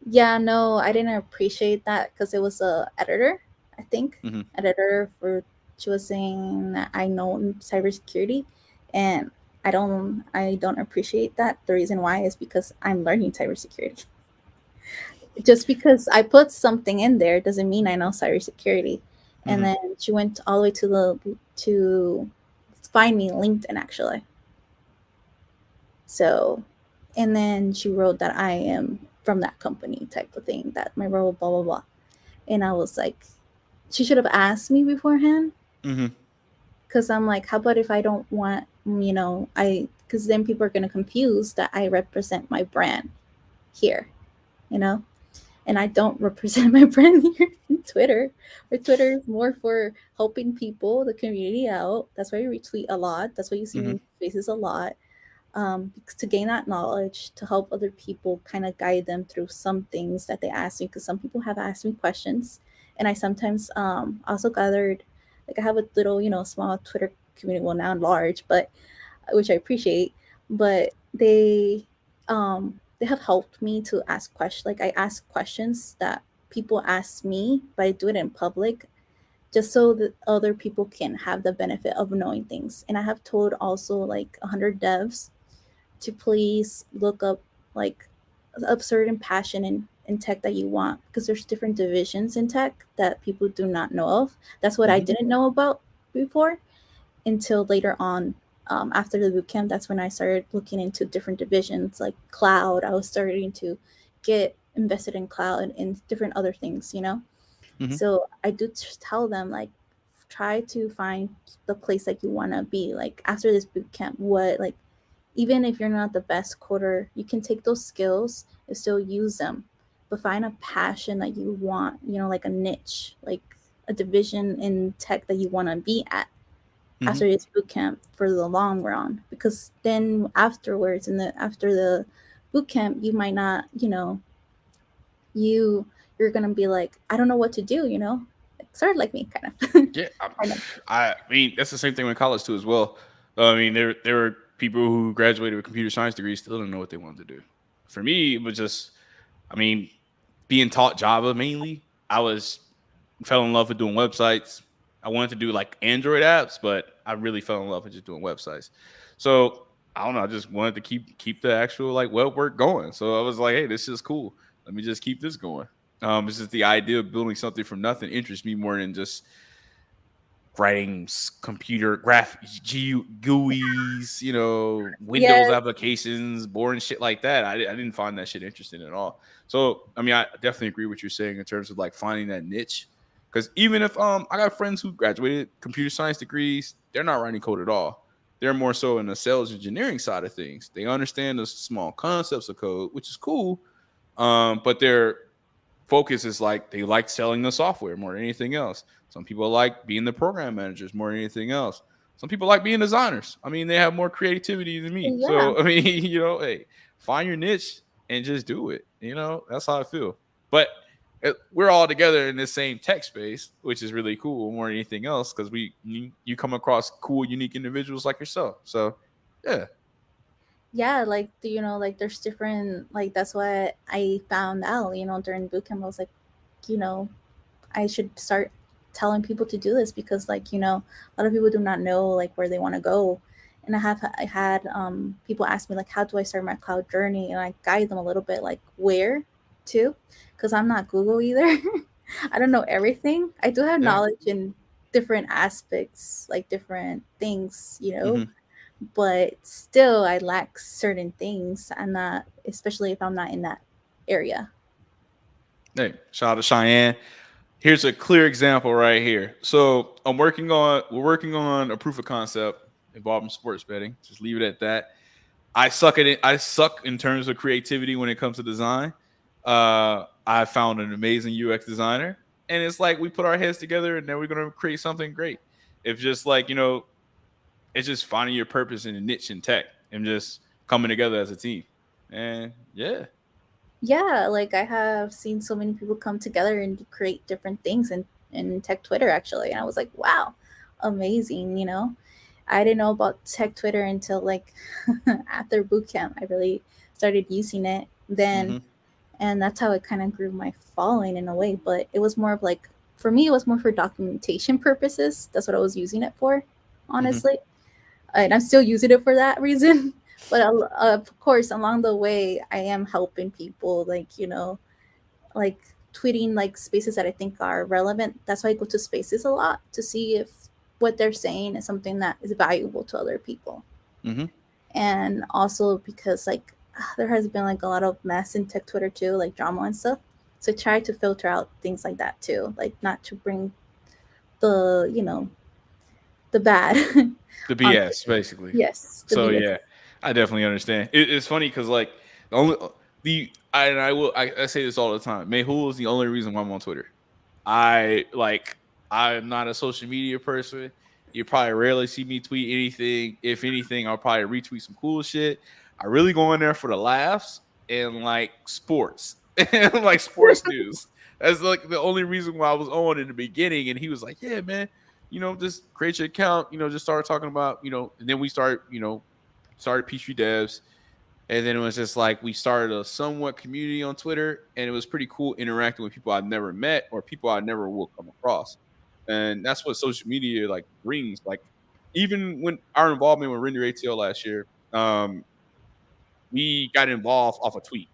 yeah. No, I didn't appreciate that because it was a editor, I think, Hmm. editor for she was saying that I know cybersecurity, and I don't appreciate that. The reason why is because I'm learning cybersecurity. Just because I put something in there doesn't mean I know cybersecurity. And Hmm. then she went all the way to find me LinkedIn actually. So, and then she wrote that I am from that company type of thing, that my role, blah blah blah. And I was like, she should have asked me beforehand, Hmm. because I'm like, how about if I don't want, because then people are gonna confuse that I represent my brand here, you know. And I don't represent my brand here in Twitter. Or Twitter is more for helping people, the community out. That's why we retweet a lot. That's why you see me Hmm. in spaces a lot. To gain that knowledge, to help other people, kind of guide them through some things that they ask me. Because some people have asked me questions, and I sometimes also gathered, like I have a little, small Twitter community. Well, now large, but which I appreciate. But they have helped me to ask questions. Like I ask questions that people ask me, but I do it in public just so that other people can have the benefit of knowing things. And I have told also like 100 devs to please look up like a certain passion in tech that you want, because there's different divisions in tech that people do not know of. That's what I Hmm. didn't know about before until later on. After the boot camp, that's when I started looking into different divisions like cloud. I was starting to get invested in cloud and different other things, Hmm. So I do tell them like, try to find the place that you want to be. Like after this boot camp, what, like, even if you're not the best coder, you can take those skills and still use them, but find a passion that you want, like a niche, like a division in tech that you want to be at Hmm. after this boot camp for the long run. Because then afterwards, after the boot camp, you might not, you're gonna be like, I don't know what to do, sort of like me, kind of. Yeah, Kind of. I mean that's the same thing in college too as well. I mean there were people who graduated with computer science degrees still don't know what they wanted to do. For me, it was just, I mean, being taught Java mainly. I was fell in love with doing websites. I wanted to do like Android apps, but I really fell in love with just doing websites. So I don't know. I just wanted to keep the actual like web work going. So I was like, hey, this is cool. Let me just keep this going. It's just the idea of building something from nothing interests me more than just writing computer graph GUIs, Windows Yes. applications, boring shit like that. I didn't find that shit interesting at all. So I mean, I definitely agree with what you're saying in terms of like finding that niche. Because even if I got friends who graduated computer science degrees, they're not writing code at all. They're more so in the sales engineering side of things. They understand the small concepts of code, which is cool. But their focus is like they like selling the software more than anything else. Some people like being the program managers more than anything else. Some people like being designers. I mean, they have more creativity than me. Yeah. So I mean, hey, find your niche and just do it. That's how I feel. But we're all together in the same tech space, which is really cool more than anything else because you come across cool, unique individuals like yourself. So, yeah. Yeah, like like there's different, like that's what I found out, during boot camp. I was like, you know, I should start telling people to do this because a lot of people do not know like where they want to go. And I had people ask me like, how do I start my cloud journey? And I guide them a little bit like where to, because I'm not Google either. I don't know everything. I do have Yeah. knowledge in different aspects, like different things, Hmm. but still I lack certain things. I'm not, especially if I'm not in that area. Hey, shout out to Cheyenne. Here's a clear example right here. So we're working on a proof of concept involving sports betting. Just leave it at that. I suck in terms of creativity when it comes to design. I found an amazing UX designer, and it's like we put our heads together, and then we're gonna create something great. It's just like it's just finding your purpose in a niche in tech and just coming together as a team. And yeah. Yeah, like I have seen so many people come together and create different things in tech Twitter actually. And I was like, wow, amazing. I didn't know about tech Twitter until like after boot camp. I really started using it then, Hmm. and that's how it kind of grew my following in a way. But it was more of like, for me, it was more for documentation purposes. That's what I was using it for, Hmm. honestly. And I'm still using it for that reason. But of course, along the way, I am helping people, like like tweeting like spaces that I think are relevant. That's why I go to spaces a lot to see if what they're saying is something that is valuable to other people. Hmm. And also because like there has been like a lot of mess in tech Twitter too, like drama and stuff. So try to filter out things like that too, like not to bring the the bad The on. BS, basically. Yes, the So BS. yeah, I definitely understand. It's funny because like the only I say this all the time. Mehul is the only reason why I'm on Twitter. I like I'm not a social media person. You probably rarely see me tweet anything. If anything, I'll probably retweet some cool shit. I really go in there for the laughs and like sports and like sports news. That's like the only reason why I was on in the beginning. And he was like, "Yeah, man, just create your account. Just start talking about, And then we started Peachtree Devs, and then it was just like we started a somewhat community on Twitter, and it was pretty cool interacting with people I'd never met or people I never will come across. And that's what social media like brings. Like even when our involvement with Render ATL last year, we got involved off a tweet.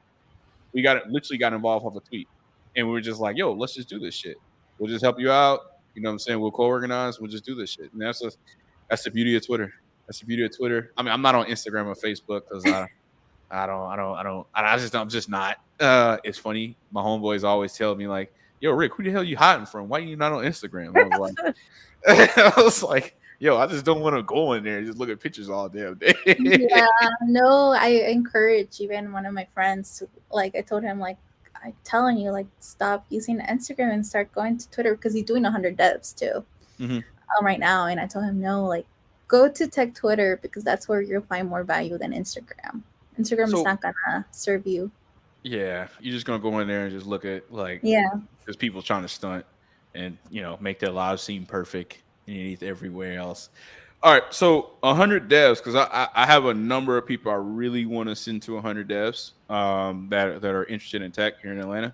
We literally got involved off a tweet, and we were just like, "Yo, let's just do this shit. We'll just help you out. You know what I'm saying? We'll co-organize. We'll just do this shit." And that's the beauty of Twitter. That's the beauty of Twitter. I mean, I'm not on Instagram or Facebook because I'm just not. It's funny. My homeboys always tell me like, "Yo, Rick, who the hell you hiding from? Why are you not on Instagram?" I was like, "Yo, I just don't want to go in there and just look at pictures all damn day." Yeah, no, I encourage even one of my friends. Like I told him, like I'm telling you, like stop using Instagram and start going to Twitter because he's doing 100 devs too Hmm. right now. And I told him no, like go to tech Twitter because that's where you'll find more value than Instagram. Instagram is So not gonna serve you. yeah, you're just gonna go in there and just look at like Yeah, there's people trying to stunt and make their lives seem perfect underneath everywhere else. All right, so 100 devs because I have a number of people I really want to send to 100 devs that are interested in tech here in Atlanta.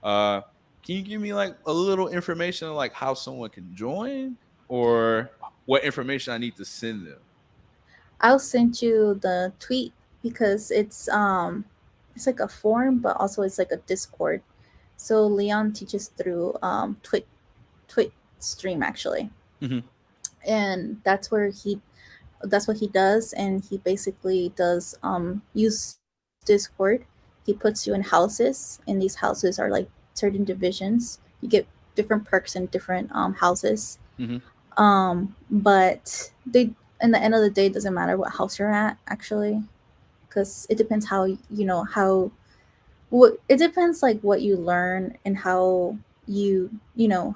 Uh, can you give me like a little information on like how someone can join or what information I need to send them? I'll send you the tweet because it's like a forum, but also it's like a Discord. So Leon teaches through Twitch stream actually, Hmm. and that's what he does. And he basically does use Discord. He puts you in houses, and these houses are like certain divisions. You get different perks in different houses. Hmm. But they, in the end of the day, it doesn't matter what house you're at actually, because it depends how how what it depends like what you learn and how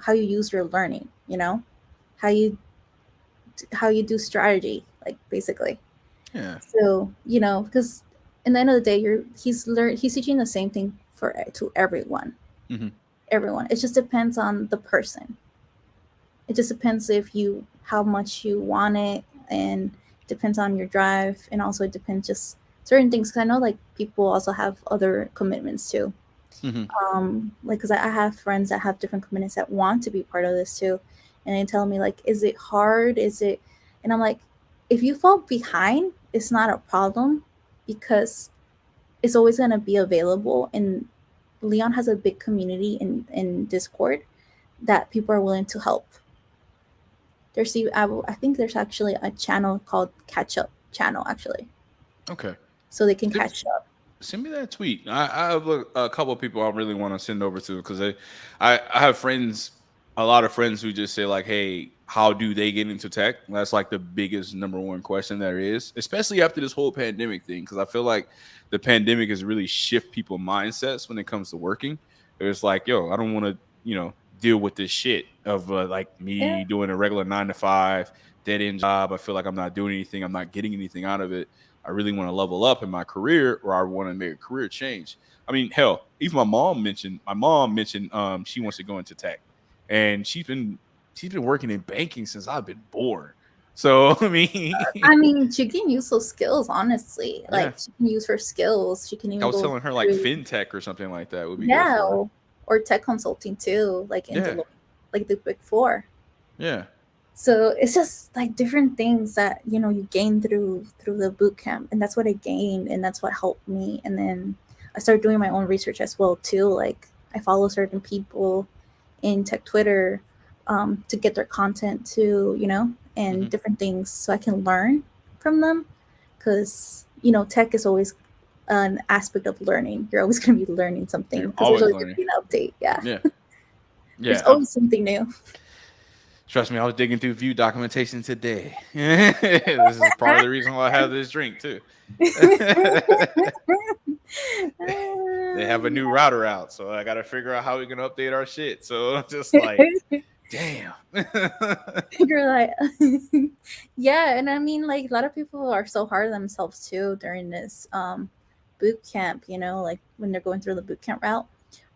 how you use your learning, how you do strategy, like basically. Yeah. So because in the end of the day, he's teaching the same thing to everyone. Hmm. everyone. It just depends on the person. It just depends if you how much you want it, and depends on your drive, and also it depends just certain things. Because I know like people also have other commitments too. Mm-hmm. Like because I have friends that have different commitments that want to be part of this too, and they tell me like, is it hard? Is it? And I'm like, if you fall behind, it's not a problem because it's always going to be available. And Leon has a big community in Discord that people are willing to help. I think there's actually a channel called Catch Up channel actually, Okay. so they can catch up. Send me that tweet. I have a couple of people I really want to send over to because I have friends, a lot of friends who just say like, "Hey, how do they get into tech?" That's like the biggest number one question there is, especially after this whole pandemic thing. Because I feel like the pandemic has really shift people mindsets when it comes to working. It's like, yo, I don't want to, deal with this shit of like Yeah. me doing a regular 9 to 5 dead end job. I feel like I'm not doing anything. I'm not getting anything out of it. I really want to level up in my career, or I want to make a career change. I mean, hell, even my mom mentioned she wants to go into tech, and she's been working in banking since I've been born. So I mean, I mean, she can use those skills, honestly. yeah, Like, she can use her skills. She can I even was go telling her like through, fintech or something like that would be good yeah, for her. or tech consulting too, like in Yeah, Deloitte, like the Big Four. yeah, So it's just like different things that you gain through the boot camp, and that's what I gained, and that's what helped me. And then I started doing my own research as well too. Like I follow certain people in tech Twitter to get their content too, and hmm, different things, so I can learn from them. Because tech is always an aspect of learning. You're always going to be learning something you're because there's always always going to learning. be an update. Yeah, Yeah, there's yeah. always something new. Trust me, I was digging through Vue documentation today. This is part of the reason why I have this drink too. They have a new router out, so I got to figure out how we can update our shit. So I'm just like, damn. You're like, yeah, and I mean, like a lot of people are so hard on themselves too during this boot camp. Like when they're going through the boot camp route,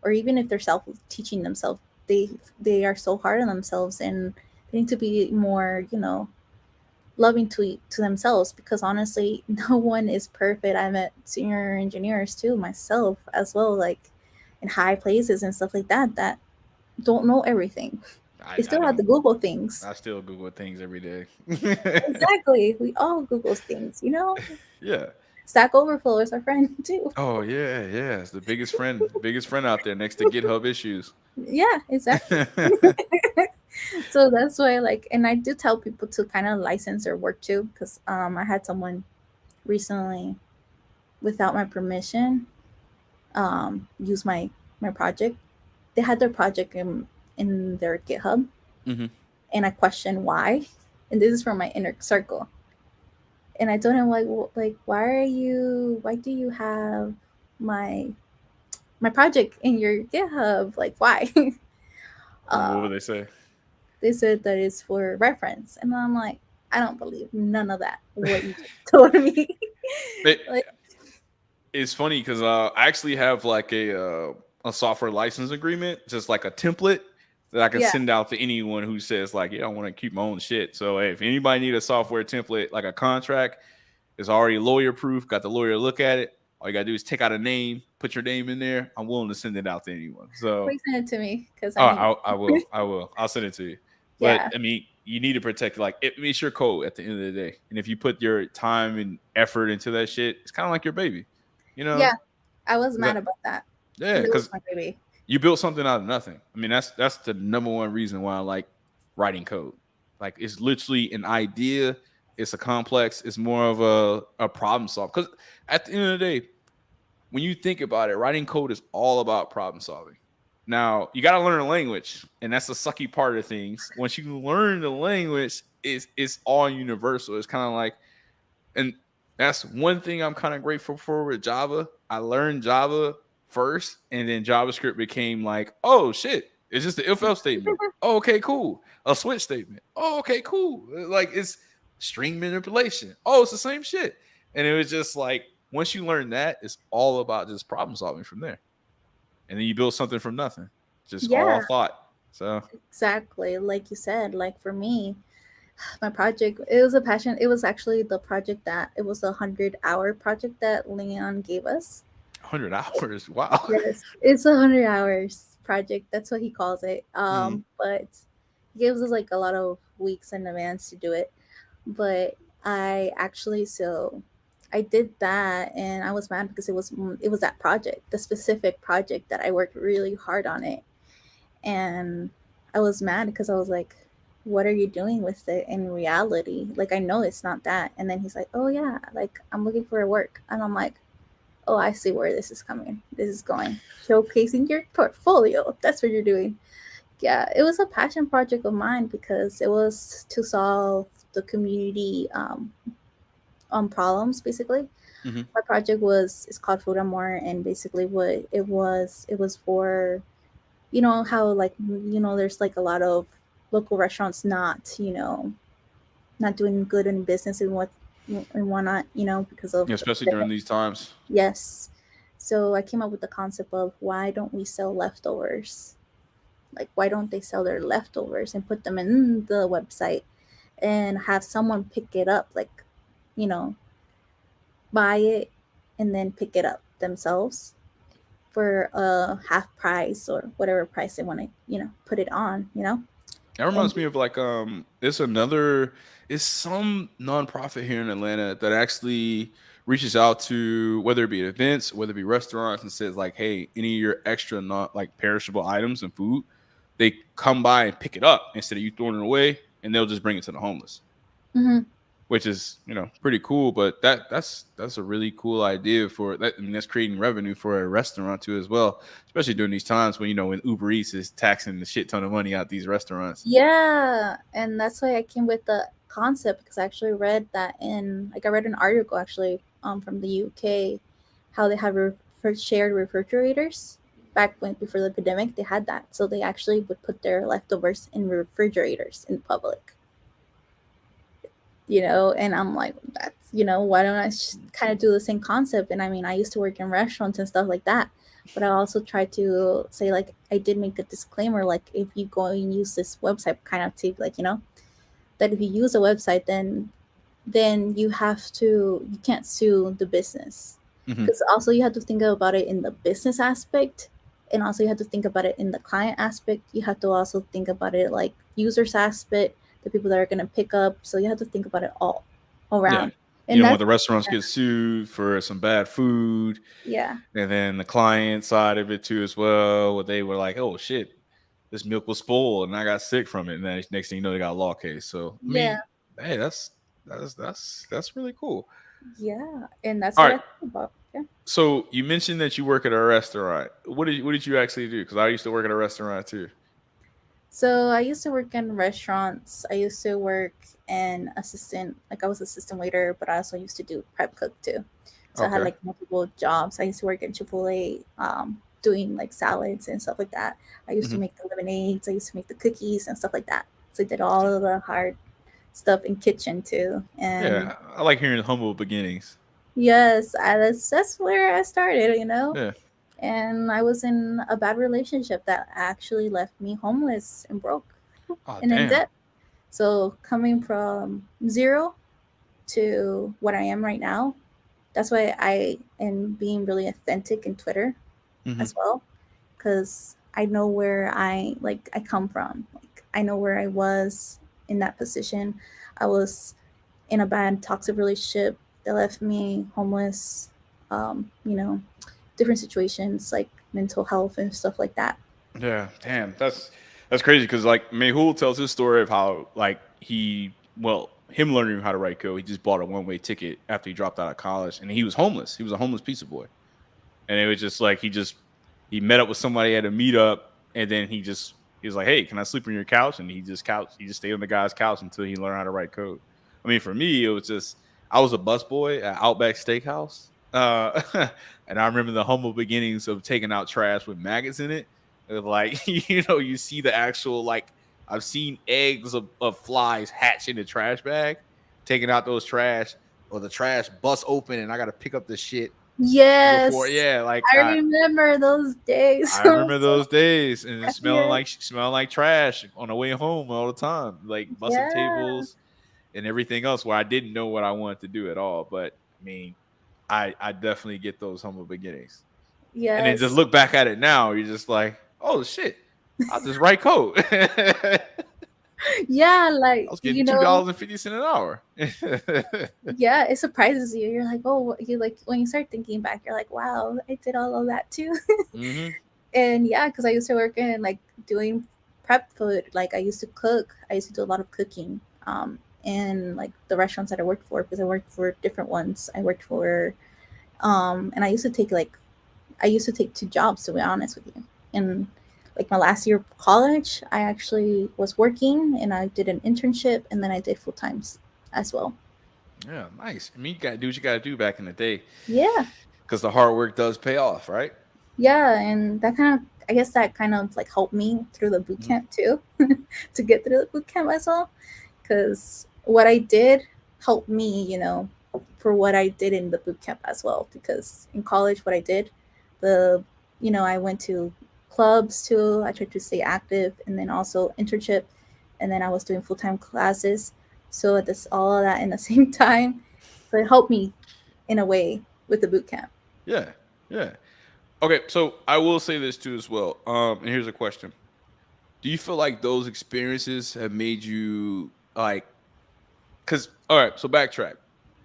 or even if they're self teaching themselves, they are so hard on themselves, and they need to be more, loving to themselves, because honestly, no one is perfect. I met senior engineers too, myself as well, like in high places and stuff like that don't know everything. I, They I still have don't. to Google things. I still Google things every day. Exactly. We all Google things. Yeah. Stack Overflow is our friend too. Oh yeah, yeah. It's the biggest friend out there next to GitHub issues. Yeah, exactly. So that's why, like, and I do tell people to kind of license their work too, because I had someone recently, without my permission, use my project. They had their project in their GitHub, Hmm. and I questioned why. And this is from my inner circle. And I told him like, like, why do you have my my project in your GitHub? Like, why? What uh, would they say? they said that it's for reference, and I'm like, I don't believe none of that. What you just told me. It, Like, it's funny because I actually have like a software license agreement, just like a template that I can yeah, send out to anyone who says like, yeah, I want to keep my own shit. So hey, if anybody need a software template, like a contract, it's already lawyer proof. Got the lawyer look at it. All you gotta do is take out a name, put your name in there. I'm willing to send it out to anyone. So please send it to me because oh, I need I will. it. I will. I'll send it to you. But Yeah, I mean, you need to protect like it's your code at the end of the day. And if you put your time and effort into that shit, it's kind of like your baby. You know? yeah. I was That- mad about that yeah, because it was because my baby. you built something out of nothing. I mean, that's the number one reason why I like writing code. Like it's literally an idea. It's a complex. It's more of a problem solve. Because at the end of the day, when you think about it, writing code is all about problem solving. Now, you got to learn a language, and that's the sucky part of things. Once you learn the language, it's all universal. It's kind of like, and that's one thing I'm kind of grateful for with Java. I learned Java first, and then JavaScript became like, oh shit, it's just the if-else statement. Oh, okay, cool. A switch statement. Oh, okay, cool. Like it's string manipulation. Oh, it's the same shit. And it was just like once you learn that, it's all about just problem solving from there. And then you build something from nothing. Just all Yeah, thought. So exactly. Like you said, like for me, my project, it was a passion. It was actually the project that it was a 100-hour project that Leon gave us. 100 hours. Wow. Yes, it's 100 hours project. That's what he calls it. Mhm. But he gives us like a lot of weeks in advance to do it. But I actually, so I did that, and I was mad because it was that project, the specific project that I worked really hard on it, and I was mad because I was like, "What are you doing with it in reality? Like, I know it's not that." And then he's like, "Oh yeah, like I'm looking for work," and I'm like, "Oh, I see where this is coming. This is going. Showcasing your portfolio. That's what you're doing." Yeah, it was a passion project of mine because it was to solve the community problems. Basically, Mhm. my project is called Food and More, and basically what it was for, how, like, there's like a lot of local restaurants not doing good in business and whatnot, because of Yeah, the especially during pandemic. these times. Yes. So I came up with the concept of why don't we sell leftovers? Like, why don't they sell their leftovers and put them in the website and have someone pick it up, like, you know, buy it and then pick it up themselves for a half price or whatever price they want to, put it on, That and reminds me of like it's some nonprofit here in Atlanta that actually reaches out to, whether it be events, whether it be restaurants, and says like, hey, any of your extra not like perishable items and food, they come by and pick it up instead of you throwing it away, and they'll just bring it to the homeless, Mhm. which is pretty cool. But that's a really cool idea for that. I mean, that's creating revenue for a restaurant too as well, especially during these times when when Uber Eats is taxing the shit ton of money out these restaurants. Yeah, and that's why I came with the concept because I actually read that I read an article actually from the UK, how they have shared refrigerators back when before the pandemic. They had that, so they actually would put their leftovers in refrigerators in public. And I'm like, that's, why don't I kind of do the same concept? And I mean, I used to work in restaurants and stuff like that, but I also try to say, like, I did make a disclaimer, like, if you go and use this website, kind of to, like, that if you use a website, then you can't sue the business, Hmm. because also you have to think about it in the business aspect, and also you have to think about it in the client aspect. You have to also think about it like users aspect, the people that are going to pick up. So you have to think about it all Yeah. around, You and don't want that's, the restaurants get sued for some bad food. yeah, And then the client side of it too as well, where they were like, oh shit, this milk was spoiled and I got sick from it. And then next thing you know, they got a law case. So I yeah, mean, hey, that's really cool. yeah, and that's All what I right. think about. Yeah. So you mentioned that you work at a restaurant. What did you actually do? Because I used to work at a restaurant too. So I used to work in restaurants. I used to work in assistant, like I was assistant waiter, but I also used to do prep cook too. So I had Okay. like multiple jobs. I used to work in Chipotle, doing like salads and stuff like that. I used to Hmm. make the lemonades. I used to make the cookies and stuff like that. So I did all of the hard stuff in kitchen too. And Yeah, I like hearing humble beginnings. yes, that's where I started. Yeah. And I was in a bad relationship that actually left me homeless and broke Oh and in damn. debt. So coming from zero to what I am right now, that's why I am being really authentic in Twitter Hmm. as well, because I know where I come from. Like, I know where I was in that position. I was in a bad toxic relationship that left me homeless. You know, different situations like mental health and stuff like that. Yeah, damn, that's crazy because like Mehul tells his story of how like him learning how to write code, he just bought a one way ticket after he dropped out of college, and he was homeless. He was a homeless pizza boy, and it was just like he met up with somebody at a meetup, and then he was like, hey, can I sleep on your couch? And he just stayed on the guy's couch until he learned how to write code. I mean, for me, it was just I was a busboy at Outback Steakhouse, and I remember the humble beginnings of taking out trash with maggots in it. Like you see the actual like I've seen eggs of flies hatch in the trash bag, taking out those trash or the trash bust open, and I got to pick up the shit. before. Yes, Yeah, like I remember those days. I remember those days, and it's Yeah, smelling like trash on the way home all the time, like bussing yeah, tables and everything else where I didn't know what I wanted to do at all. But I mean, I definitely get those humble beginnings. And then just yes, look back at it now, you're just like, oh shit, I'll just write code. I yeah. Like was getting $2.50 an hour. yeah, it surprises you. You're like, oh, you like when you start thinking back, you're like, wow, I did all of that too. Hmm. And yeah, because I used to work in like doing prep food. Like I used to cook. I used to do a lot of cooking. In like the restaurants that I worked for, because I worked for different ones. I worked for and I used to take two jobs, to be honest with you. And like my last year of college, I actually was working and I did an internship and then I did full times as well. Yeah, nice. I mean, you gotta do what you gotta do back in the day, Yeah. because the hard work does pay off, right? Yeah, and that kind of I guess that kind of like helped me through the boot Hmm. camp too, to get through the boot camp as well. Because what I did helped me, for what I did in the boot camp as well. Because in college, what I did, the I went to clubs too. I tried to stay active, and then also internship, and then I was doing full time classes. So this all of that in the same time, so it helped me in a way with the boot camp. Yeah, yeah. Okay, so I will say this too as well. And here's a question: do you feel like those experiences have made you like? Because all right, so backtrack.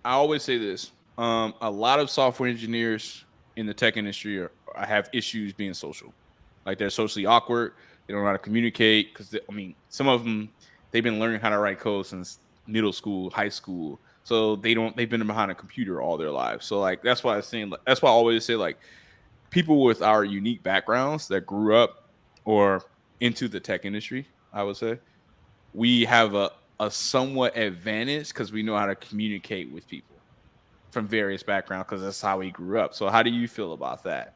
I always say this: a lot of software engineers in the tech industry have issues being social. Like they're socially awkward. They don't know how to communicate because I mean, some of them they've been learning how to write code since middle school, high school. So they've been behind a computer all their lives. So like that's why I was saying that's why I always say like people with our unique backgrounds that grew up or into the tech industry, I would say, we have a somewhat advantage because we know how to communicate with people from various backgrounds because that's how we grew up. So how do you feel about that?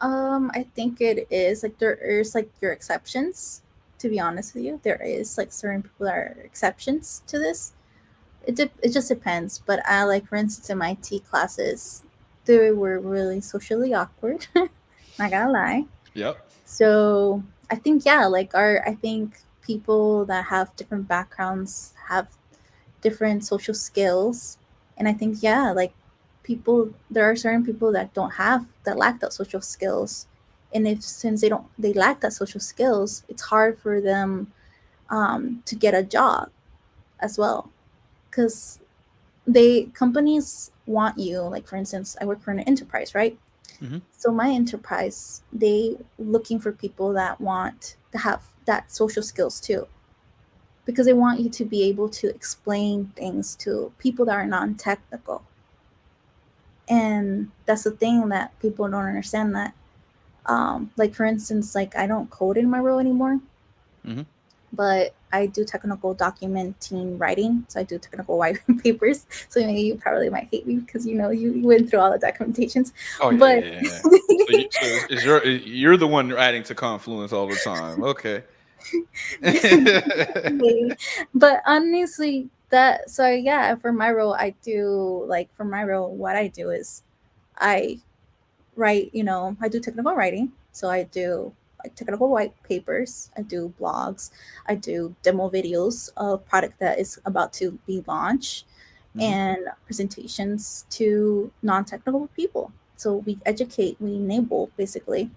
I think it is like there is like your exceptions. To be honest with you, there is like certain people that are exceptions to this. It just depends. But I like, for instance, in my T classes, they were really socially awkward. Not gonna lie. Yep. So I think yeah, I think people that have different backgrounds have different social skills, and I think yeah, like people there are certain people that lack that social skills, and if since they lack that social skills, it's hard for them to get a job as well, because they companies want you, like for instance, I work for an enterprise, right? Hmm. So my enterprise, they looking for people that want to have that social skills too, because they want you to be able to explain things to people that are non-technical. And that's the thing that people don't understand, that like for instance, like I don't code in my role anymore, Hmm. but I do technical documenting writing. So I do technical white papers. So maybe you probably might hate me because you went through all the documentations. Oh yeah, But yeah, yeah. You're the one adding to Confluence all the time. Okay. maybe. But honestly, that so yeah, for my role, I do like for my role, what I do is I write, I do technical writing. So I do like technical white papers, I do blogs, I do demo videos of product that is about to be launched, Hmm. and presentations to non-technical people. So we enable basically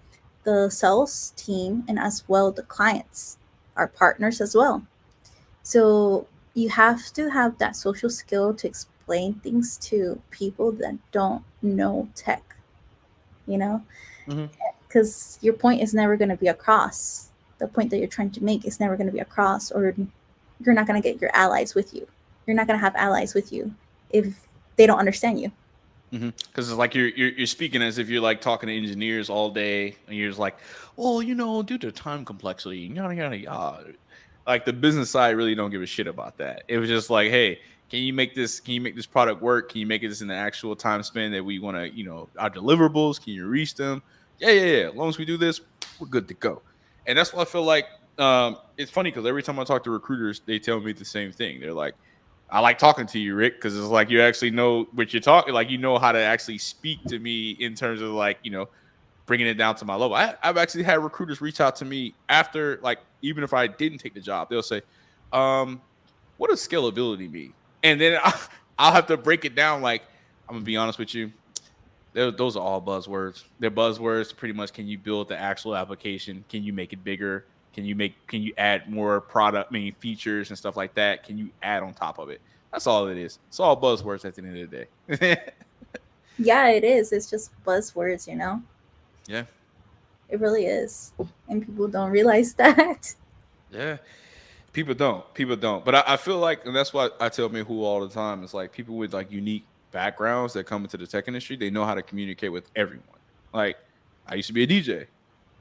the sales team and as well the clients, our partners as well. So you have to have that social skill to explain things to people that don't know tech, you know, Hmm. because your point is never going to be across. The point that you're trying to make is never going to be across, or you're not going to get your allies with you. You're not going to have allies with you if they don't understand you. Because it's like you're speaking as if you're like talking to engineers all day, and you're just like, well, due to time complexity, yada yada yada. Like the business side really don't give a shit about that. It was just like, hey, can you make this? Can you make this product work? Can you make this in the actual time span that we want to? Our deliverables. Can you reach them? Yeah, yeah, yeah. As long as we do this, we're good to go. And that's what I feel like. It's funny because every time I talk to recruiters, they tell me the same thing. They're like, I like talking to you, Rick, because it's like you actually know what you're talking. Like you know how to actually speak to me in terms of like bringing it down to my level. I've actually had recruiters reach out to me after, like, even if I didn't take the job, they'll say, what does scalability mean? And then I'll have to break it down. Like, I'm gonna be honest with you. Those are all buzzwords. They're buzzwords. Pretty much, can you build the actual application? Can you make it bigger? Can you add more product, I mean features and stuff like that? Can you add on top of it? That's all it is. It's all buzzwords at the end of the day. Yeah, it is. It's just buzzwords, you know? Yeah. It really is. And people don't realize that. Yeah. People don't. But I feel like, and that's why I tell me who all the time. It's like people with like unique backgrounds that come into the tech industry. They know how to communicate with everyone. Like I used to be a DJ.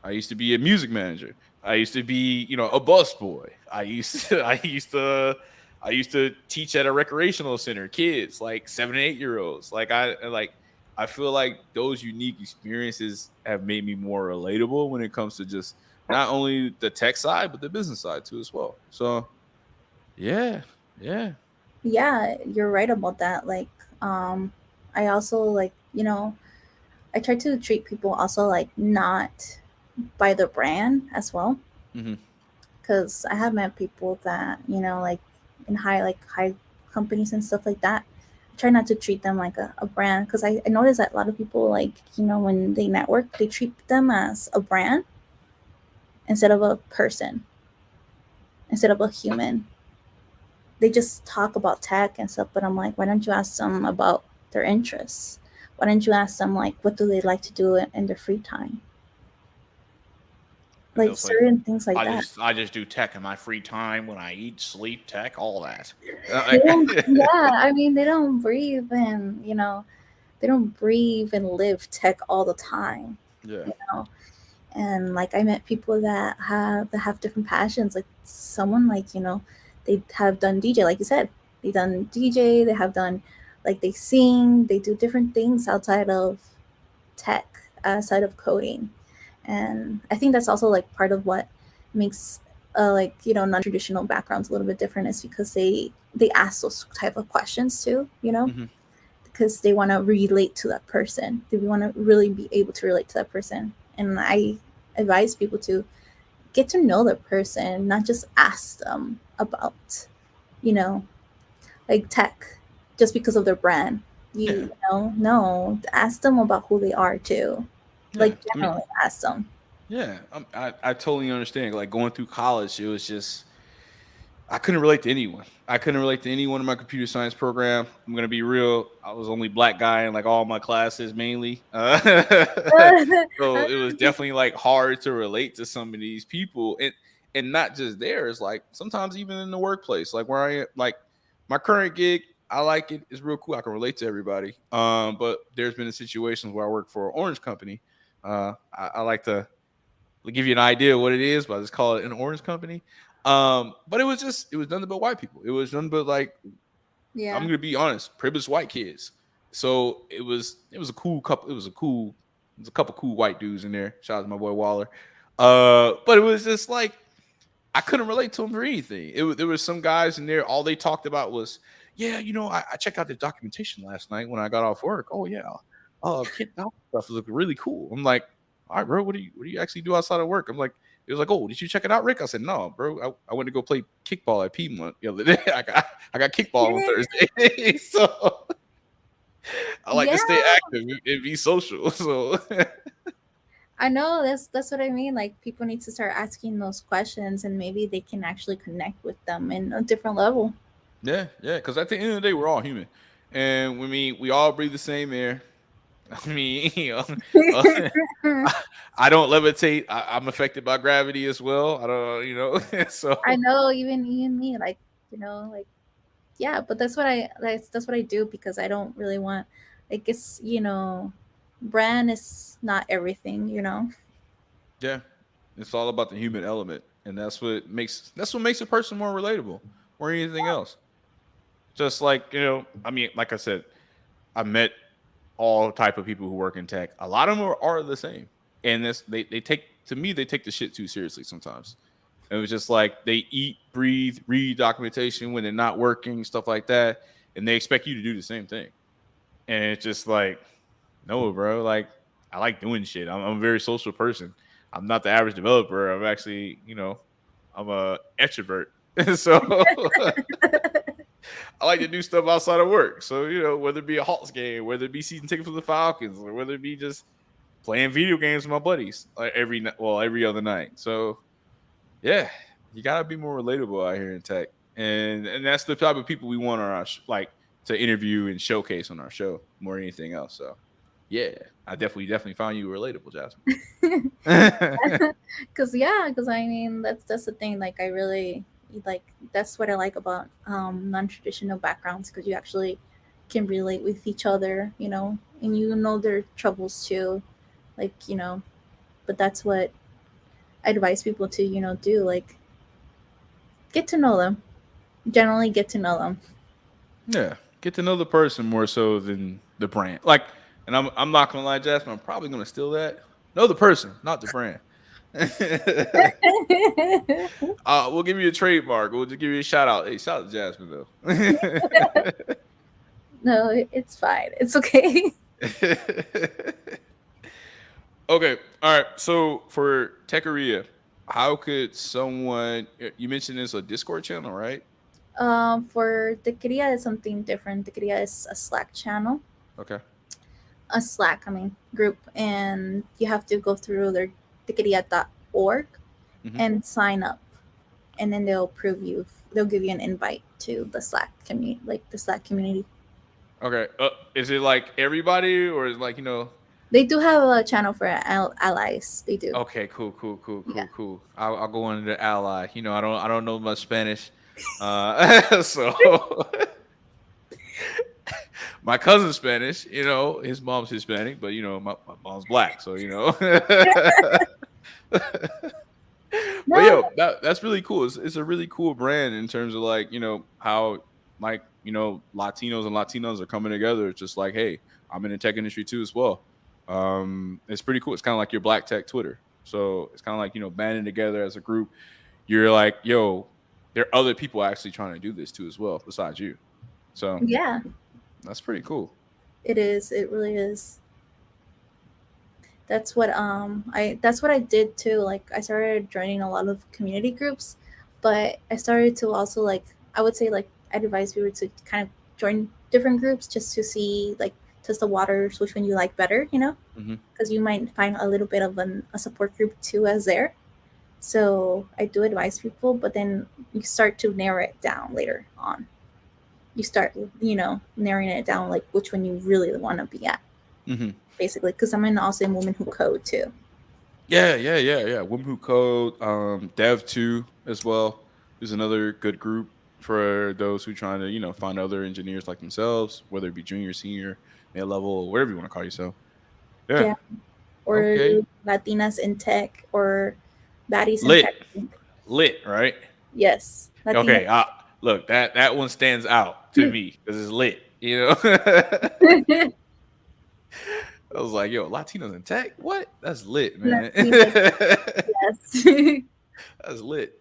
I used to be a music manager. I used to be, a bus boy. I used to teach at a recreational center, kids like 7 and 8 year olds. I feel like those unique experiences have made me more relatable when it comes to just not only the tech side but the business side too as well. So yeah, yeah. Yeah, you're right about that. Like, I also like, I try to treat people also like not by the brand as well. Hmm. Because I have met people that, like in high companies and stuff like that. I try not to treat them like a brand because I notice that a lot of people, like, when they network, they treat them as a brand instead of a person, instead of a human. They just talk about tech and stuff, but I'm like, why don't you ask them about their interests? Why don't you ask them like what do they like to do in their free time? And Like they'll say, certain things like I that. just I just do tech in my free time when I eat, sleep, tech, all that. They don't, yeah, I mean they don't breathe and they don't breathe and live tech all the time, Yeah. you know. And like I met people that have different passions. Like someone like they have done DJ, like you said, they done DJ. They have done like they sing. They do different things outside of tech, outside of coding, and I think that's also like part of what makes like non-traditional backgrounds a little bit different is because they ask those type of questions too, Hmm. because they want to relate to that person. They want to really be able to relate to that person. And I advise people to get to know the person, not just ask them about, you know, like tech just because of their brand. Yeah. No, ask them about who they are too. Yeah. Like I mean, generally ask them. yeah. I totally understand. Like going through college, it was just I couldn't relate to anyone. I couldn't relate to anyone in my computer science program. I'm gonna be real. I was only black guy in like all my classes mainly. So it was definitely like hard to relate to some of these people, and not just there. It's like sometimes even in the workplace, like where I am, like my current gig. I like it. It's real cool. I can relate to everybody. But there's been situations where I work for an orange company. I like to give you an idea of what it is, but I just call it an orange company. But it was nothing but white people. It was nothing but like I'm Yeah. gonna be honest, privileged white kids. So it was a cool couple. It was a couple cool white dudes in there. Shout out to my boy Waller. But it was just like I couldn't relate to them for anything. There was some guys in there. All they talked about was, yeah, I checked out the documentation last night when I got off work. Oh yeah, kid stuff looked really cool. I'm like, all right, bro, what do you actually do outside of work? I'm like, it was like, oh, did you check it out, Rick? I said, no, bro. I went to go play kickball at Piedmont the other day. I got kickball on Thursday, so I like to Yeah, stay active and be social. So I know that's what I mean. Like people need to start asking those questions and maybe they can actually connect with them in a different level. yeah, yeah. Because at the end of the day, we're all human, and we all breathe the same air. I mean, uh, I don't levitate. I'm affected by gravity as well. I don't. I So know, even me, like like yeah, but that's what I do because I don't really want like brand is not everything. yeah, it's all about the human element, and that's what makes a person more relatable or anything else. Just like I mean, like I said, I met all type of people who work in tech. A lot of them are the same, and they take to me they take the shit too seriously sometimes. It was just like they eat, breathe, read documentation when they're not working, stuff like that, and they expect you to do the same thing. And it's just like, no, bro. Like, I like doing shit. I'm a very social person. I'm not the average developer. I'm actually, I'm a extrovert. So I like to do stuff outside of work. So, whether it be a Hawks game, whether it be season tickets for the Falcons, or whether it be just playing video games with my buddies like every other night. So yeah, you gotta be more relatable out here in tech, and that's the type of people we want on our like to interview and showcase on our show more than anything else. So yeah, I definitely found you relatable, Jasmine. Because I mean that's the thing. Like I really like that's what I like about non-traditional backgrounds because you actually can relate with each other, and you know their troubles too, like But that's what I advise people to do, like get to know them. Generally, get to know them. Yeah, get to know the person more so than the brand. Like, and I'm not gonna lie, Jasmine. I'm probably gonna steal that. Know the person, not the brand. We'll give you a trademark. We'll just give you a shout out. Hey, shout out to Jasmine though. No, it's fine. It's okay. Okay, all right. So for Techqueria, how could someone? You mentioned this a Discord channel, right? For Techqueria is something different. Techqueria is a Slack channel, Okay. a Slack, I mean, group, and you have to go through their techqueria.org Mm-hmm. and sign up, and then they'll approve you. They'll give you an invite to the Slack community, like the Slack community. Okay. Is it like everybody, or is it like They do have a channel for allies. They do. Okay, Yeah. cool. I'll go under the ally. I don't know much Spanish, so my cousin's Spanish. His mom's Hispanic, but my mom's black, so But No. that's really cool. It's a really cool brand in terms of like how like Latinos and Latinas are coming together. It's just like, hey, I'm in the tech industry too as well. It's pretty cool. It's kind of like your Black Tech Twitter. So it's kind of like banding together as a group. You're like, yo, there are other people actually trying to do this too as well besides you. So Yeah, that's pretty cool. it is. It really is. That's what I did too. Like I started joining a lot of community groups, but I started to also like I would say like I'd advise people to kind of join different groups just to see like test the waters, which one you like better, Hmm. because you might find a little bit of a support group too as there. So I do advise people, but then you start to narrow it down later on. You start, narrowing it down like which one you really want to be at, Hmm. basically. Because I'm in also in Women Who Code too. Yeah. Women Who Code, Dev 2 as well is another good group for those who trying to, find other engineers like themselves, whether it be junior, senior, mid level, whatever you want to call yourself. Yeah. Yeah, or Okay. Latinas in tech or baddies in Lit. tech. Lit, right? Yes, Latina. Okay. Look, that one stands out to me because it's lit, I was like, yo, Latinos in tech? What? That's lit, man. Latinas. Yes. That's lit.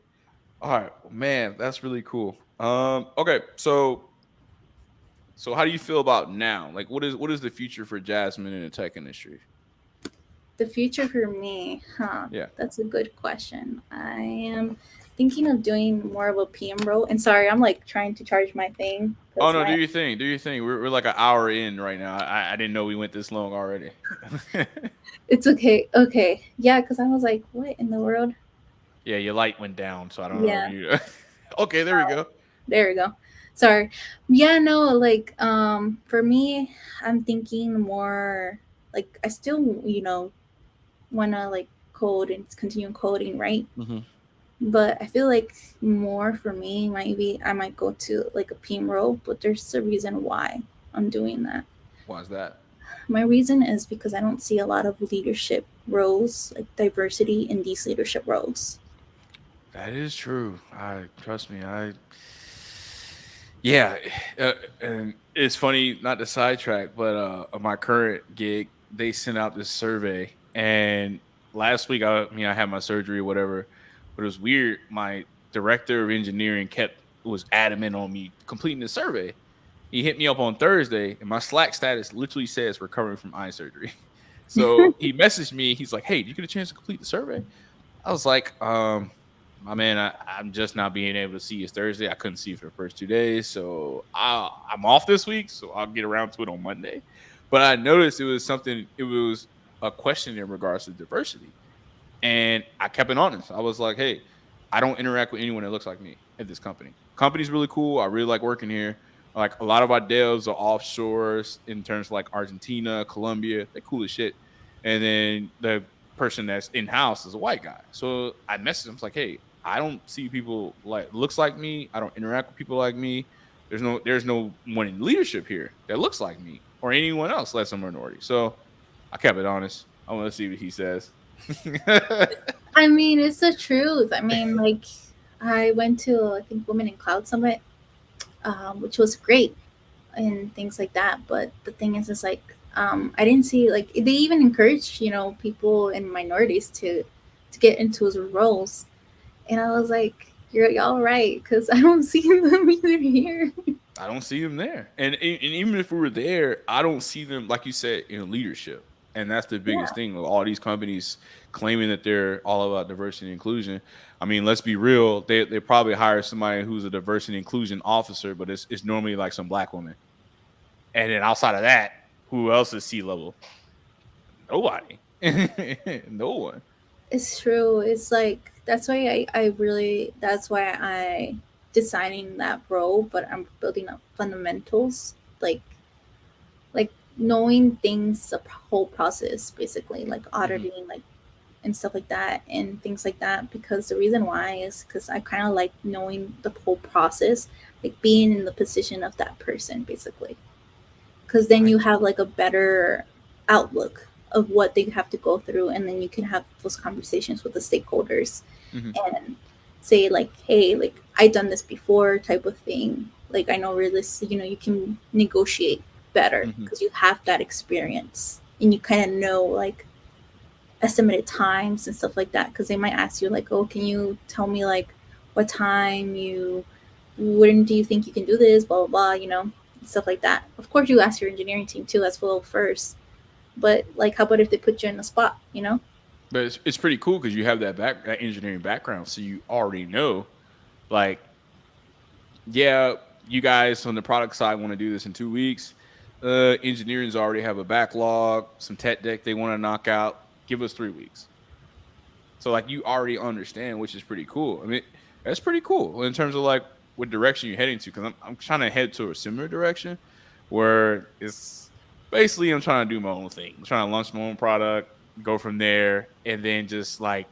All right, well, man, that's really cool. Okay, so how do you feel about now? Like, what is the future for Jasmine in the tech industry? The future for me, huh? Yeah. That's a good question. I am thinking of doing more of a PM role. And sorry, I'm like trying to charge my thing Oh because no, do my your thing. Do your thing. We're like an hour in right now. I didn't know we went this long already. it's okay. Okay, yeah, because I was like, what in the world? Yeah, your light went down, so I don't know if Yeah, you. Okay, there we go. there we go. Sorry. Yeah, no, like for me, I'm thinking more like I still wanna like code and continue coding, right? Hmm. But I feel like more for me might be I might go to like a PM role, but there's a reason why I'm doing that. Why is that? My reason is because I don't see a lot of leadership roles, like diversity in these leadership roles. That is true. I trust me. Yeah, and it's funny not to sidetrack, but on my current gig, they sent out this survey, and last week I had my surgery or whatever, But it was weird. My director of engineering kept was adamant on me completing the survey. He hit me up on Thursday, and my Slack status literally says recovering from eye surgery. So he messaged me. He's like, "Hey, did you get a chance to complete the survey?" I was like, my man, I'm just not being able to see you Thursday. I couldn't see you for the first 2 days. So I'm off this week. So I'll get around to it on Monday. But I noticed it was a question in regards to diversity. And I kept it honest. I was like, hey, I don't interact with anyone that looks like me at this company. Company's really cool. I really like working here. Like a lot of our devs are offshore in terms of like Argentina, Colombia. They're cool as shit. And then the person that's in house is a white guy. So I messaged him. I was like, hey, I don't see people like looks like me. I don't interact with people like me. There's no one in leadership here that looks like me or anyone else that's a minority. So I kept it honest. I want to see what he says. I mean, it's the truth. I mean, like, I went to, I think, Women in Cloud Summit, which was great and things like that. But the thing is like, I didn't see, like, they even encourage, people and minorities to get into those roles. And I was like, y'all right, because I don't see them either here. I don't see them there. And even if we were there, I don't see them, like you said, in leadership. And that's the Yeah. biggest thing with all these companies claiming that they're all about diversity and inclusion. I mean, let's be real. They probably hire somebody who's a diversity and inclusion officer, but it's normally like some black woman. And then outside of that, who else is C-level? Nobody. No one. It's true. It's like that's why that's why I designing that role, but I'm building up fundamentals, like like knowing things, the whole process, basically, like Hmm. auditing, like and stuff like that, and things like that. Because the reason why is because I kind of like knowing the whole process, like being in the position of that person, basically. Because then I you have like a better outlook of what they have to go through, and then you can have those conversations with the stakeholders hmm and say like, hey, like I done this before, type of thing. Like I know realistic, you can negotiate better hmm because you have that experience, and you kind of know like estimated times and stuff like that, because they might ask you like, oh, can you tell me like what time you when do you think you can do this, blah blah blah, stuff like that. Of course you ask your engineering team too as well first, but like how about if they put you in a spot. But it's pretty cool because you have that engineering background, so you already know, like, yeah, you guys on the product side want to do this in 2 weeks. Engineers already have a backlog, some tech deck they want to knock out. Give us 3 weeks. So like you already understand, which is pretty cool. I mean, that's pretty cool in terms of like what direction you're heading to. Because I'm trying to head to a similar direction where it's basically I'm trying to do my own thing. I'm trying to launch my own product, go from there, and then just like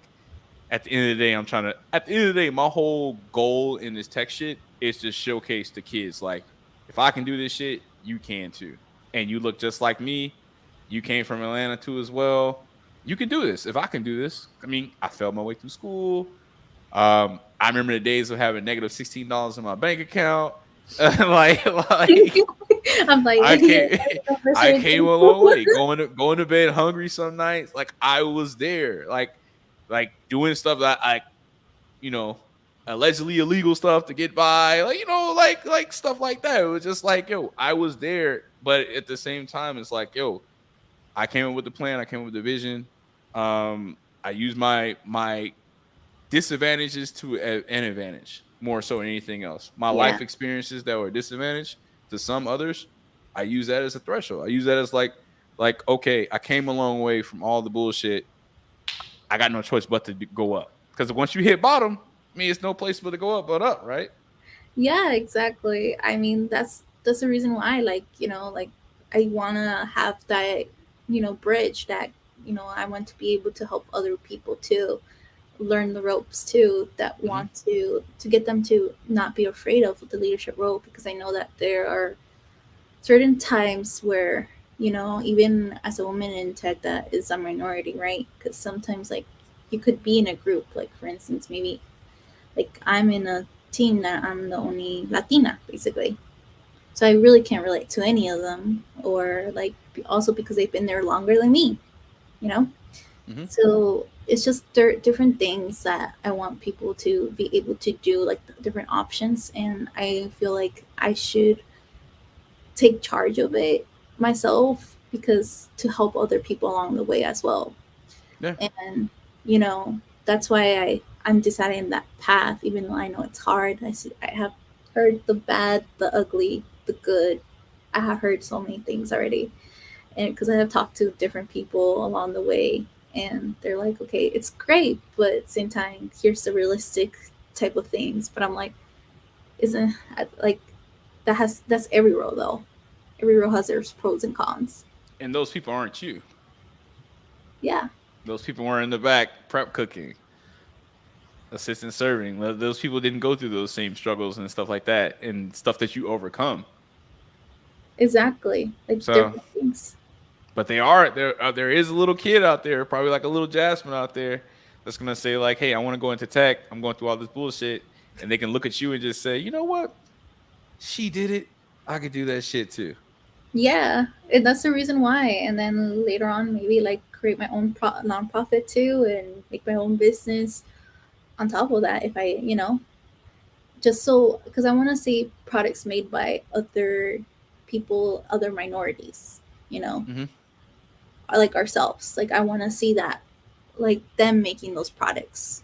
at the end of the day, at the end of the day, my whole goal in this tech shit is to showcase the kids. Like, if I can do this shit, you can too. And you look just like me. You came from Atlanta too as well. You can do this. If I can do this, I mean, I failed my way through school. I remember the days of having negative $16 in my bank account. like I'm like, I yeah, came, that's I right came too. a long way. Going to bed hungry some nights. Like I was there. Like doing stuff that I, you know, allegedly illegal stuff to get by. Like like stuff like that. It was just like yo, I was there, but at the same time, it's like yo, I came up with the plan. I came up with the vision. I used my disadvantages to an advantage more so than anything else. My Yeah. life experiences that were a disadvantage to some others, I use that as a threshold. I use that as like okay, I came a long way from all the bullshit. I got no choice but to go up because once you hit bottom, I mean it's no place but to go up but up, right? Yeah, exactly. I mean, that's the reason why, like, like I wanna have that, bridge that, I want to be able to help other people too, learn the ropes too, that Mm-hmm. want to get them to not be afraid of the leadership role, because I know that there are certain times where, even as a woman in tech that is a minority, right? Because sometimes like you could be in a group, like for instance, maybe like I'm in a team that I'm the only Latina, basically. So I really can't relate to any of them, or like also because they've been there longer than me, you know? Mm-hmm. So it's just different things that I want people to be able to do, like different options, and I feel like I should take charge of it myself because to help other people along the way as well. Yeah. And you know, that's why I'm deciding that path, even though I know it's hard. I have heard the bad, the ugly, the good. I have heard so many things already, and because I have talked to different people along the way, and they're like, okay, it's great, but at the same time, here's the realistic type of things. But I'm like, isn't like that's every role though. Every role has their pros and cons. And those people aren't you. Yeah, Those people weren't in the back prep cooking, assistant serving. Those people didn't go through those same struggles and stuff like that, and stuff that you overcome. exactly. Like So, different things. but they are there. There is a little kid out there, probably like a little Jasmine out there, that's gonna say like, "Hey, I want to go into tech. I'm going through all this bullshit," and they can look at you and just say, "You know what? She did it. I could do that shit too." Yeah, and that's the reason why. And then later on, maybe like create my own nonprofit too, and make my own business on top of that. If I, just so because I want to see products made by other people, other minorities, you know, Hmm. like ourselves. Like I want to see that, like them making those products,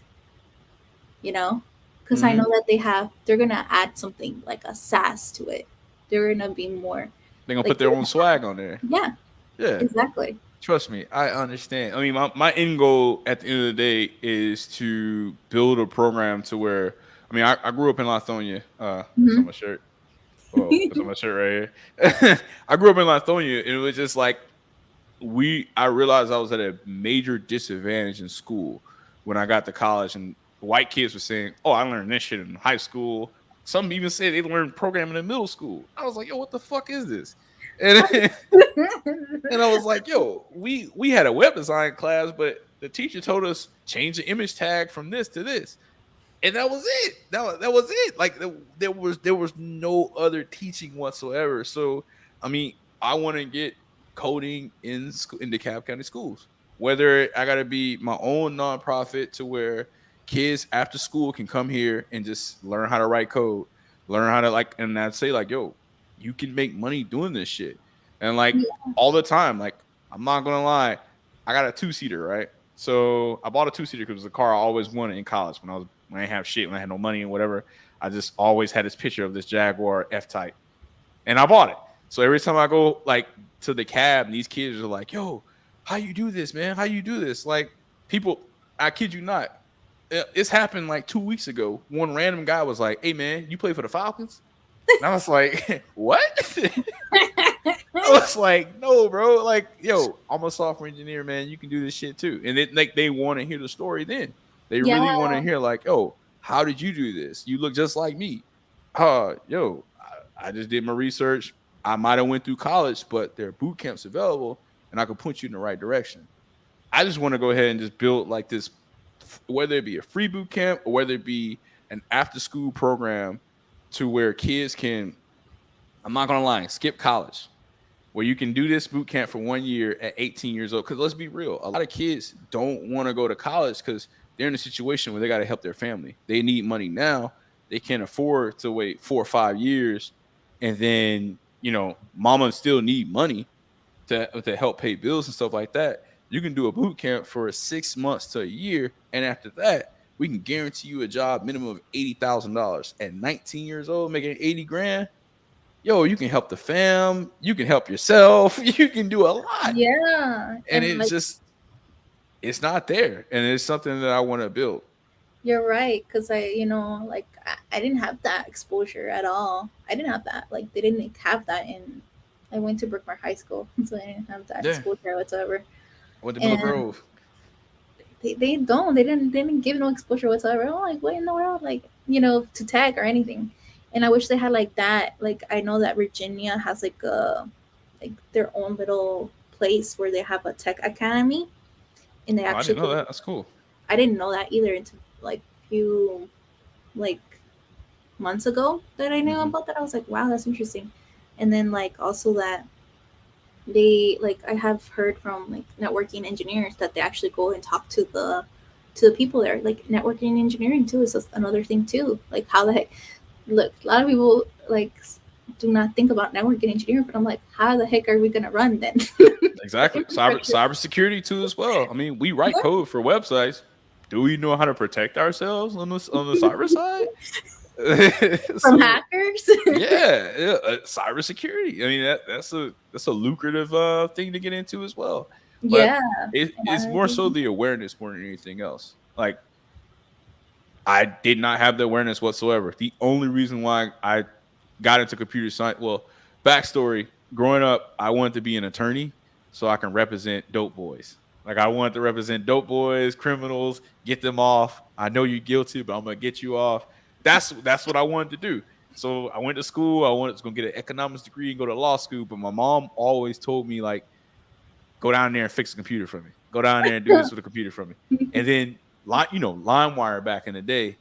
you know, because I know Hmm. that they're gonna add something like a sass to it. They're gonna be more They're gonna like put their own swag on there. yeah, Yeah. exactly. Trust me, I understand. I mean, my end goal at the end of the day is to build a program to where, I mean, I grew up in Lithonia. That's on Hmm. my shirt. Well, that's on my shirt right here. I grew up in Lithonia, and it was just like I realized I was at a major disadvantage in school when I got to college, and white kids were saying, "Oh, I learned this shit in high school." Some even say they learned programming in middle school. I was like, "Yo, what the fuck is this?" And and I was like, "Yo, we had a web design class, but the teacher told us change the image tag from this to this." And that was it. That was it. Like there was no other teaching whatsoever. So I mean, I want to get coding in DeKalb County schools. Whether I got to be my own nonprofit to where kids after school can come here and just learn how to write code, learn how to like, and I'd say like, yo, you can make money doing this shit. And like all the time, like I'm not gonna lie, I got a two-seater, right? So I bought a two-seater because it was a car I always wanted in college when I didn't have shit, when I had no money and whatever. I just always had this picture of this Jaguar F Type, and I bought it. So every time I go like to the cab, and these kids are like, "Yo, how you do this, man? How you do this?" Like people, I kid you not, it's happened like 2 weeks ago. One random guy was like, "Hey, man, you play for the Falcons?" And I was like, "What?" I was like, "No, bro. Like, yo, I'm a software engineer, man. You can do this shit too." And it like they want to hear the story. Then they Yeah, really want to hear like, "Oh, how did you do this? You look just like me." Yo, I just did my research. I might have went through college, but there are boot camps available, and I could point you in the right direction. I just want to go ahead and just build like this, whether it be a free boot camp or whether it be an after school program to where kids can, I'm not gonna lie, skip college, where you can do this boot camp for 1 year at 18 years old. Because let's be real, a lot of kids don't want to go to college because they're in a situation where they got to help their family. They need money now. They can't afford to wait 4 or 5 years, and then mama still need money to help pay bills and stuff like that. You can do a boot camp for 6 months to a year, and after that, we can guarantee you a job minimum of $80,000 at 19 years old, making 80 grand. Yo, you can help the fam, you can help yourself, you can do a lot. yeah, And and it's like just it's not there. And it's something that I want to build. you're right, because like I didn't have that exposure at all. I didn't have that. Like they didn't have that in. I went to Brookmore High School, so I didn't have that Yeah. exposure whatsoever. I went to Middle And Grove. they don't. They didn't give no exposure whatsoever. I'm like, what in the world? Like to tag or anything. And I wish they had like that. Like I know that Virginia has like their own little place where they have a tech academy, and they Oh, I actually didn't know go. that. That's cool. I didn't know that either until like few like months ago that I knew Hmm. about that. I was like, wow, that's interesting. And then like also that they like I have heard from like networking engineers that they actually go and talk to the to the people there. Like networking and engineering too is just another thing too. Like how the heck, look, a lot of people like do not think about networking engineering, but I'm like, how the heck are we gonna run then? The Exactly. infrastructure. Cybersecurity too as well. I mean, we write Yeah. code for websites. Do we know how to protect ourselves on the cyber side? From So hackers. yeah, cybersecurity. I mean, that's a lucrative thing to get into as well. But Yeah. And it's more so the awareness more than anything else. Like I did not have the awareness whatsoever. The only reason why I got into computer science, well, backstory: growing up, I wanted to be an attorney so I can represent dope boys. Like I wanted to represent dope boys, criminals, get them off. I know you're guilty, but I'm gonna get you off. That's what I wanted to do. So I went to school. I wanted to go get an economics degree and go to law school. But my mom always told me like, go down there and fix the computer for me. Go down there and do this with the computer for me. And then, LimeWire back in the day,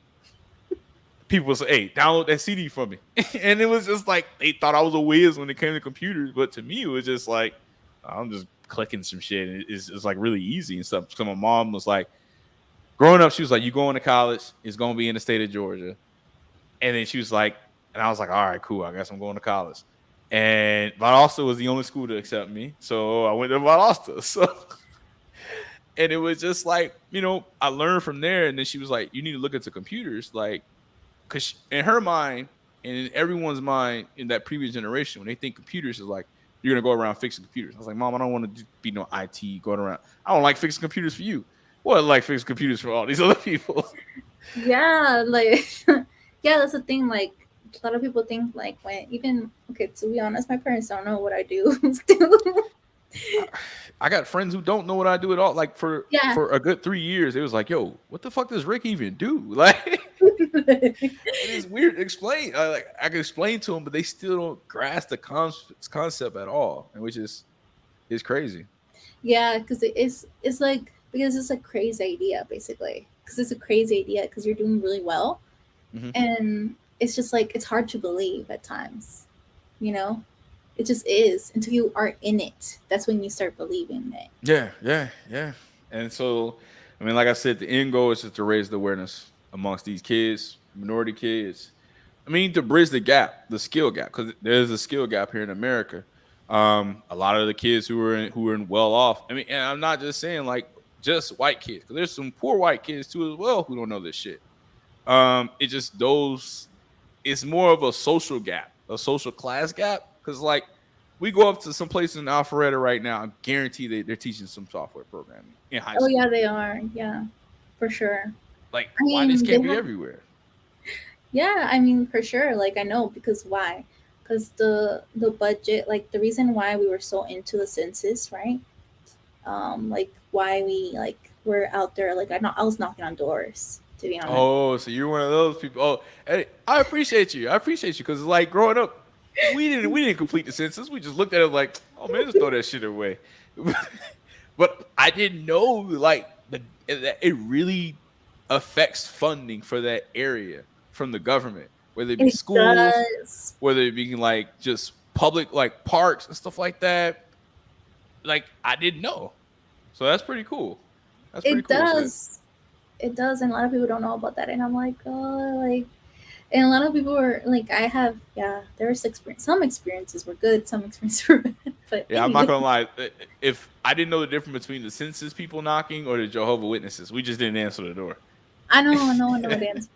people would say, "Hey, download that CD for me," and it was just like they thought I was a whiz when it came to computers. But to me, it was just like I'm just clicking some shit. And it's like really easy and stuff. So my mom was like, growing up, she was like, "You going to college? It's going to be in the state of Georgia." And then she was like, and I was like, "All right, cool. I guess I'm going to college." And Valdosta was the only school to accept me, so I went to Valdosta. So and it was just like, I learned from there. And then she was like, "You need to look into computers," like, because in her mind and in everyone's mind in that previous generation, when they think computers is like you're gonna go around fixing computers. I was like, "Mom, I don't want to be no IT going around. I don't like fixing computers for you. Well, I like fixing computers for all these other people." Yeah, like yeah, that's the thing. Like a lot of people think like when even okay, to be honest, my parents don't know what I do still. I got friends who don't know what I do at all. Like for Yeah. for a good 3 years, it was like, "Yo, what the fuck does Rick even do?" Like, it is weird to explain. Like I can explain to them, but they still don't grasp the concept at all, and which is crazy. Yeah, because it's like because it's a crazy idea basically. Because it's a crazy idea because you're doing really well, Hmm. and it's just like it's hard to believe at times. You know, it just is until you are in it. That's when you start believing it. Yeah, yeah, yeah. And so, I mean, like I said, the end goal is just to raise the awareness amongst these kids, minority kids. I mean, to bridge the gap, the skill gap, because there's a skill gap here in America. A lot of the kids who are in well off. I mean, and I'm not just saying like just white kids, because there's some poor white kids too as well who don't know this shit. It just those. It's more of a social gap, a social class gap, because like we go up to some place in Alpharetta right now, I guarantee they're teaching some software programming in high Oh yeah, school. they are. Yeah, for sure. Like, I why this mean, they can't be have. everywhere? Yeah, I mean, for sure. Like I know because why? Because the budget, like the reason why we were so into the census, right? Like why we like were out there. Like I was knocking on doors to be honest. Oh, so you're one of those people. Oh, hey, I appreciate you. I appreciate you because like growing up, we didn't complete the census. We just looked at it like, oh man, just throw that shit away. But I didn't know like that it really affects funding for that area from the government, whether it be It schools, does. whether it be like just public like parks and stuff like that. Like I didn't know, so that's pretty cool. That's pretty It cool. So does. It does, and a lot of people don't know about that. And I'm like, oh, like, and a lot of people are like, I have, yeah, there's experience. Some experiences were good, some experiences were bad. But yeah, I'm not anyway, gonna lie. If I didn't know the difference between the census people knocking or the Jehovah Witnesses, we just didn't answer the door. I know the answer.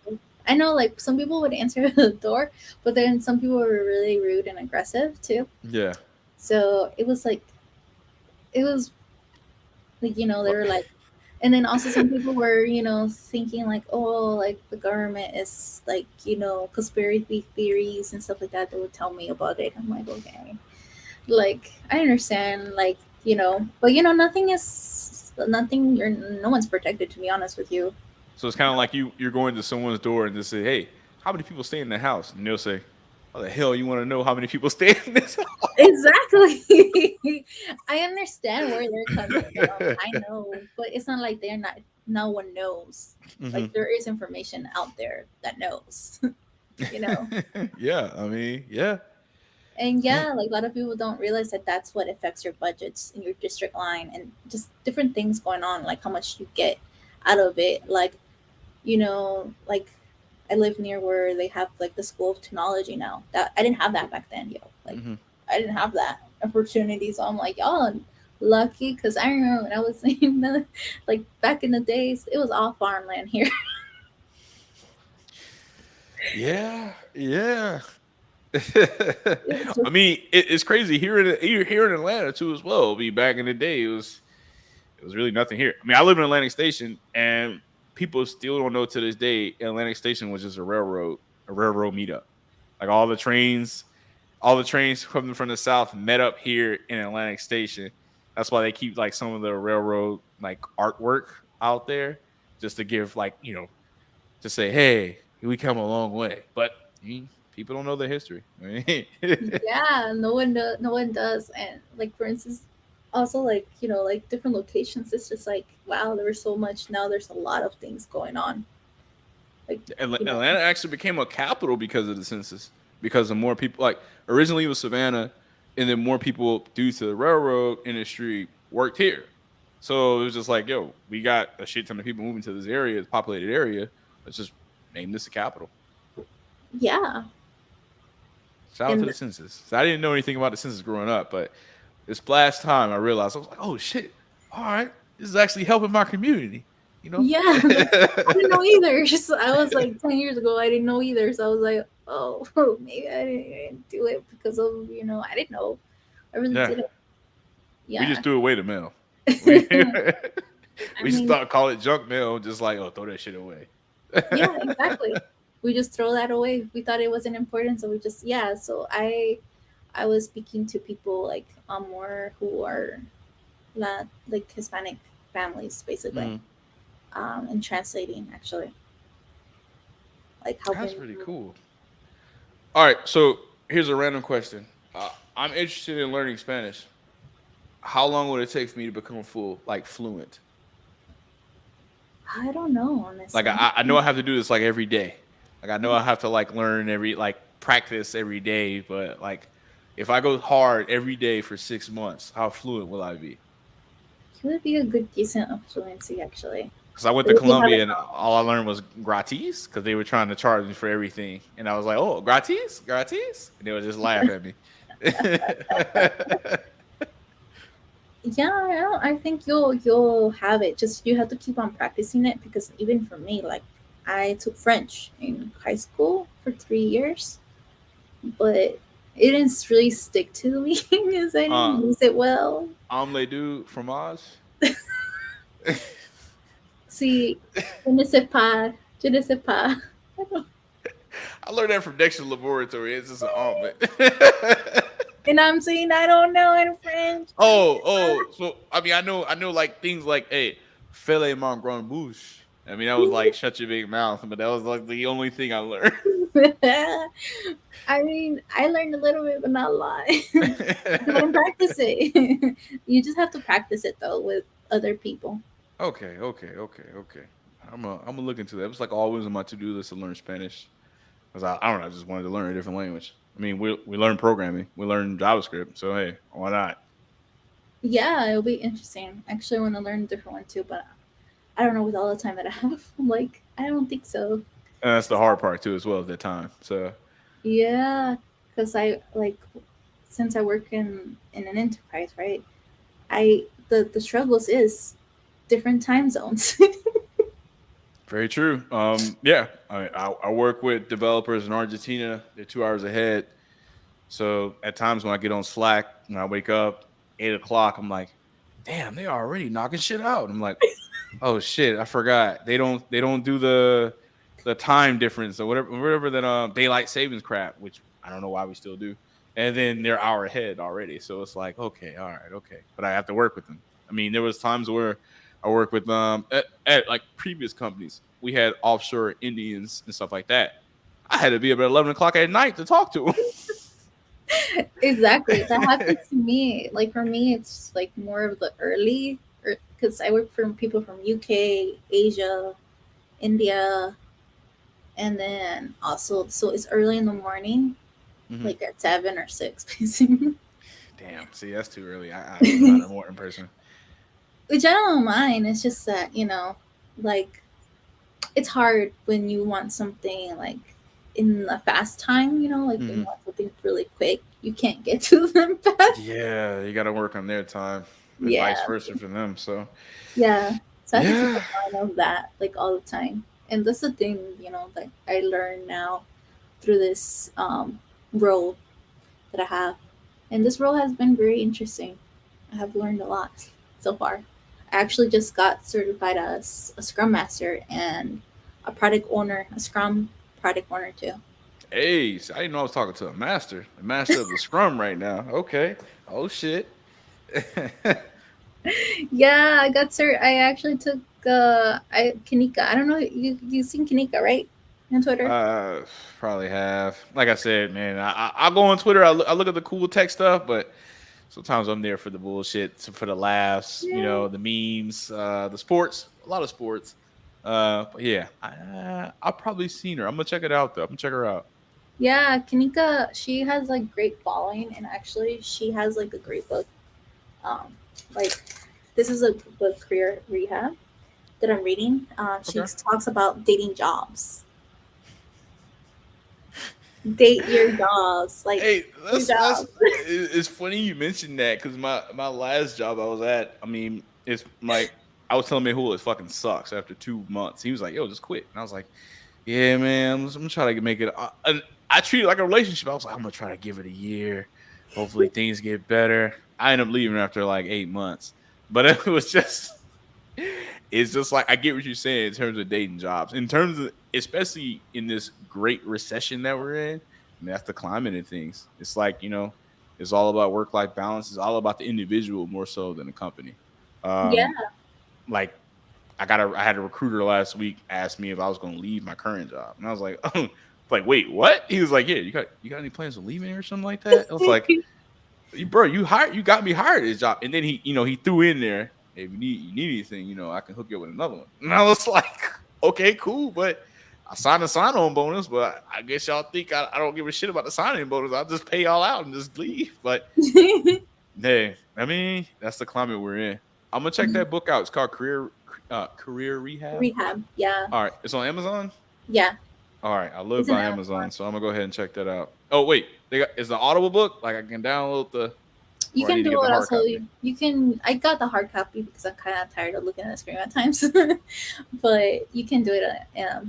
I know, like, some people would answer the door, but then some people were really rude and aggressive too. Yeah. So it was like, they But were like, and then also some people were, thinking like, oh, like the government is like, conspiracy theories and stuff like that. They would tell me about it. I'm like, okay, like I understand, like, but nothing. You're no one's protected, to be honest with you. so it's kind of like you're going to someone's door and just say, "Hey, how many people stay in the house?" And they'll say, "How the hell you want to know how many people stay in this Exactly. I understand where they're coming from. house?" I know, but it's not like they're not. No one knows. Hmm. Like there is information out there that knows. you know Yeah, I mean, yeah. And Mm. yeah, like a lot of people don't realize that that's what affects your budgets in your district line and just different things going on, like how much you get out of it. Like, like I live near where they have like the School of Technology now. That I didn't have that back then, yo. Like Hmm. I didn't have that opportunity, so I'm like, y'all lucky, because I remember when I was in like back in the days, it was all farmland here. Yeah, yeah. It was I just mean, it's crazy here in Atlanta too as well. I mean, back in the day, it was really nothing here. I mean, I live in Atlantic Station, and people still don't know to this day Atlantic Station was just a railroad meetup. Like all the trains coming from the south met up here in Atlantic Station. That's why they keep like some of the railroad like artwork out there, just to give like to say, hey, we come a long way. But people don't know their history. yeah, no one does. And like for instance, also like like different locations. It's just like wow, there was so much. Now there's a lot of things going on. Like Atlanta actually became a capital because of the census. Because of more people, like originally it was Savannah, and then more people due to the railroad industry worked here. So it was just like, yo, we got a shit ton of people moving to this area, this populated area. Let's just name this a capital. yeah, Shout out to and the census. So I didn't know anything about the census growing up, but this last time I realized I was like, oh shit, all right, this is actually helping my community. You know. yeah, like I didn't know either. Just I was like 10 years ago, I didn't know either. So I was like, oh, maybe I didn't do it because of I didn't know. I really Yeah, didn't. we Yeah. just threw away the mail. We I we just mean, thought call it junk mail, just like oh throw that shit away. yeah, exactly. We just throw that away. We thought it wasn't important, so we just yeah. So I was speaking to people like more who are not like Hispanic families, basically, Mhm. and translating actually, like helping. That's pretty cool. All right, so here's a random question. I'm interested in learning Spanish. How long would it take for me to become full, like fluent? I don't know, Like honestly. I know I have to do this like every day. Like I know I have to like learn like practice every day. But like if I go hard every day for 6 months, how fluent will I be? It would be a good decent of fluency actually. Because I went But to if you have Colombia it and all I learned was gratis because they were trying to charge me for everything, and I was like, "Oh, gratis, gratis," and they would just laugh at me. yeah, I think you'll have it. Just you have to keep on practicing it because even for me, like I took French in high school for 3 years, but it didn't really stick to me because I didn't uh, use it well. omelette du fromage. See, je ne sais pas, je ne sais pas. I learned that from Dexter Laboratory. It's just an omelet. And I'm saying I don't know in French. Je ne Oh, sais pas. oh. So I mean, I know, like things like, hey, filet mon grand bouche. I mean, that was like shut your big mouth, but that was like the only thing I learned. I mean, I learned a little bit, but not a lot. I didn't practice it. You just have to practice it though with other people. Okay, okay, okay, okay. I'm gonna look into that. It was like always on my to do list to learn Spanish because I don't know. I just wanted to learn a different language. I mean, we learn programming, we learn JavaScript, so hey, why not? Yeah, it'll be interesting. Actually, I want to learn a different one too, but I don't know with all the time that I have. I'm like, I don't think so. And that's the hard part too, as well at that time. So Yeah, because I like since I work in an enterprise, right? The struggles is different time zones. very true. Yeah, I work with developers in Argentina. They're 2 hours ahead. So at times when I get on Slack and I wake up 8 o'clock, I'm like, damn, they already knocking shit out. I'm like, oh shit, I forgot. They don't do the time difference or whatever that daylight savings crap, which I don't know why we still do. And then they're hour ahead already. So it's like, okay, all right, okay. But I have to work with them. I mean, there was times where I work with at like previous companies. We had offshore Indians and stuff like that. I had to be up at 11 o'clock at night to talk to them. Exactly. That happens to me. Like for me, it's like more of the early, because I work for people from UK, Asia, India, and then also so it's early in the morning, Hmm. like at 7 or 6, basically. Damn, see, that's too early. I'm not a morning person. Which I don't mind. It's just that. like it's hard when you want something like in a fast time, like when you Hmm. want something really quick, you can't get to them fast. Yeah, you got to work on their time, and vice Yeah, versa for them. So yeah. So I have to keep yeah. in mind of that like all the time. And that's the thing, that I learned now through this role that I have. And this role has been very interesting. I have learned a lot so far. I actually just got certified as a Scrum Master and a product owner, a Scrum product owner too. Hey, so I didn't know I was talking to a master, the master of the scrum right now. Okay. Oh shit. Yeah, I got cert. I actually took Kanika. I don't know, you seen Kanika, right? On Twitter. uh, Probably have. Like I said, man, I go on Twitter. I look at the cool tech stuff, but sometimes I'm there for the bullshit, for the laughs, Yeah. the memes, the sports, a lot of sports. But yeah, I've probably seen her. I'm gonna check it out though. I'm gonna check her out. Yeah, Kanika, she has like great following, and actually she has like a great book. Um, like this is a book, Career Rehab, that I'm reading. She Okay. talks about dating jobs. Date your jobs, like Hey, your that's jobs. it's funny you mentioned that because my last job I was at, I mean, it's like I was telling me who it fucking sucks after 2 months. He was like, "Yo, just quit," and I was like, "Yeah, man, I'm gonna try to make it." And I treat it like a relationship. I was like, "I'm gonna try to give it a year. Hopefully, things get better." I ended up leaving after like 8 months, but it was just it's just like I get what you're saying in terms of dating jobs. In terms of especially in this great recession that we're in, I mean, that's the climate of things. It's like, it's all about work-life balance. It's all about the individual more so than the company. Yeah. Like I had a recruiter last week ask me if I was gonna leave my current job. And I was like, oh, like, wait, what? He was like, yeah, you got any plans on leaving or something like that? I was like, bro, you got me hired at this job. And then he threw in there, hey, if you need anything, I can hook you up with another one. And I was like, okay, cool, but I signed a sign-on bonus, but I guess y'all think I don't give a shit about the signing bonus. I'll just pay y'all out and just leave. But hey, I mean, that's the climate we're in. I'm gonna check that book out. It's called Career Rehab. Rehab. Yeah. All right, it's on Amazon. Yeah. All right, I live It's an by Amazon. Amazon, so I'm gonna go ahead and check that out. Oh wait, is the Audible book like I can download You or I can need to do get the it hard also. copy? You can. I got the hard copy because I'm kind of tired of looking at the screen at times. But you can do it.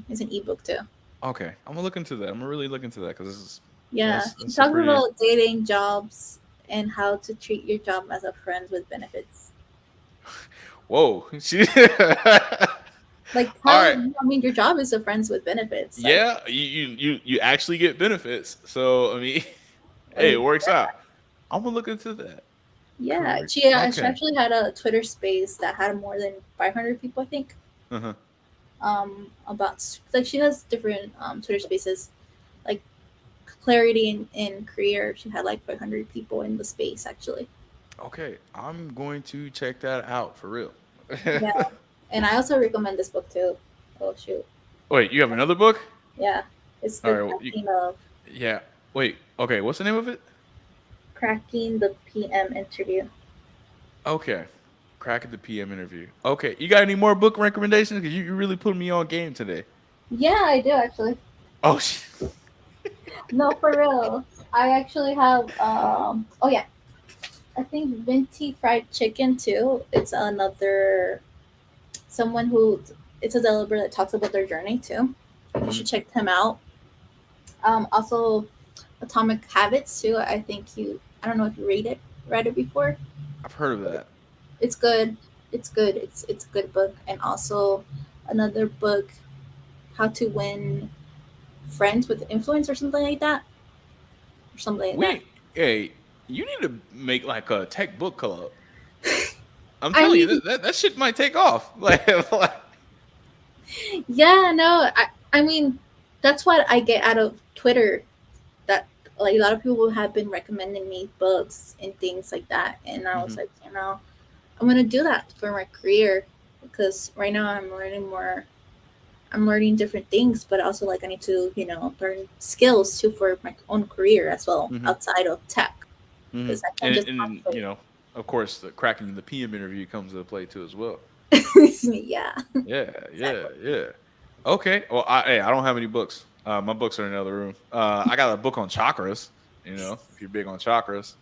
It's an ebook too. Okay, I'm gonna look into that. I'm gonna really look into that because Yeah, he that's a talks pretty about dating, jobs, and how to treat your job as a friend with benefits. whoa. Like All how right, I mean, your job is a friends with benefits. yeah, you actually get benefits. So I mean, hey, it Like works out. I'm gonna look into that. yeah, Career. she Okay. actually had a Twitter space that had more than 500 people, I think. Uh-huh. About like she has different Twitter spaces, like clarity in career. She had like 500 people in the space actually. Okay, I'm going to check that out for real. Yeah, and I also recommend this book too. Oh shoot, Wait, you have another book? yeah, it's All the right. cracking of Yeah. Wait. Okay. What's the name of it? cracking the PM interview. Okay. Crack at the PM interview. Okay. You got any more book recommendations? Because you really put me on game today. Yeah, I do actually. Oh shit. No, for real. I actually have. Oh yeah, I think Venti Fried Chicken too. It's another someone who it's a developer that talks about their journey too. You Mhm. should check him out. Also, Atomic Habits too. I think you. I don't know if you read it before. I've heard of that. It's good. It's good. It's a good book. And also another book, How to Win Friends with Influence or something like that, or something like that. We Hey, you need to make like a tech book club. I'm I telling you mean, that shit might take off. Like yeah, no, I mean, that's what I get out of Twitter. That like a lot of people have been recommending me books and things like that, and I was Mhm. like, I'm gonna do that for my career because right now I'm learning more. I'm learning different things, but also like I need to, learn skills too for my own career as well Mhm. outside of tech Mhm. because I can't And just and concentrate. of course, the cracking the PM interview comes into play too as well. Yeah. Yeah, yeah, Exactly. yeah. Okay. Well, I don't have any books. My books are in another room. I got a book on chakras. If you're big on chakras.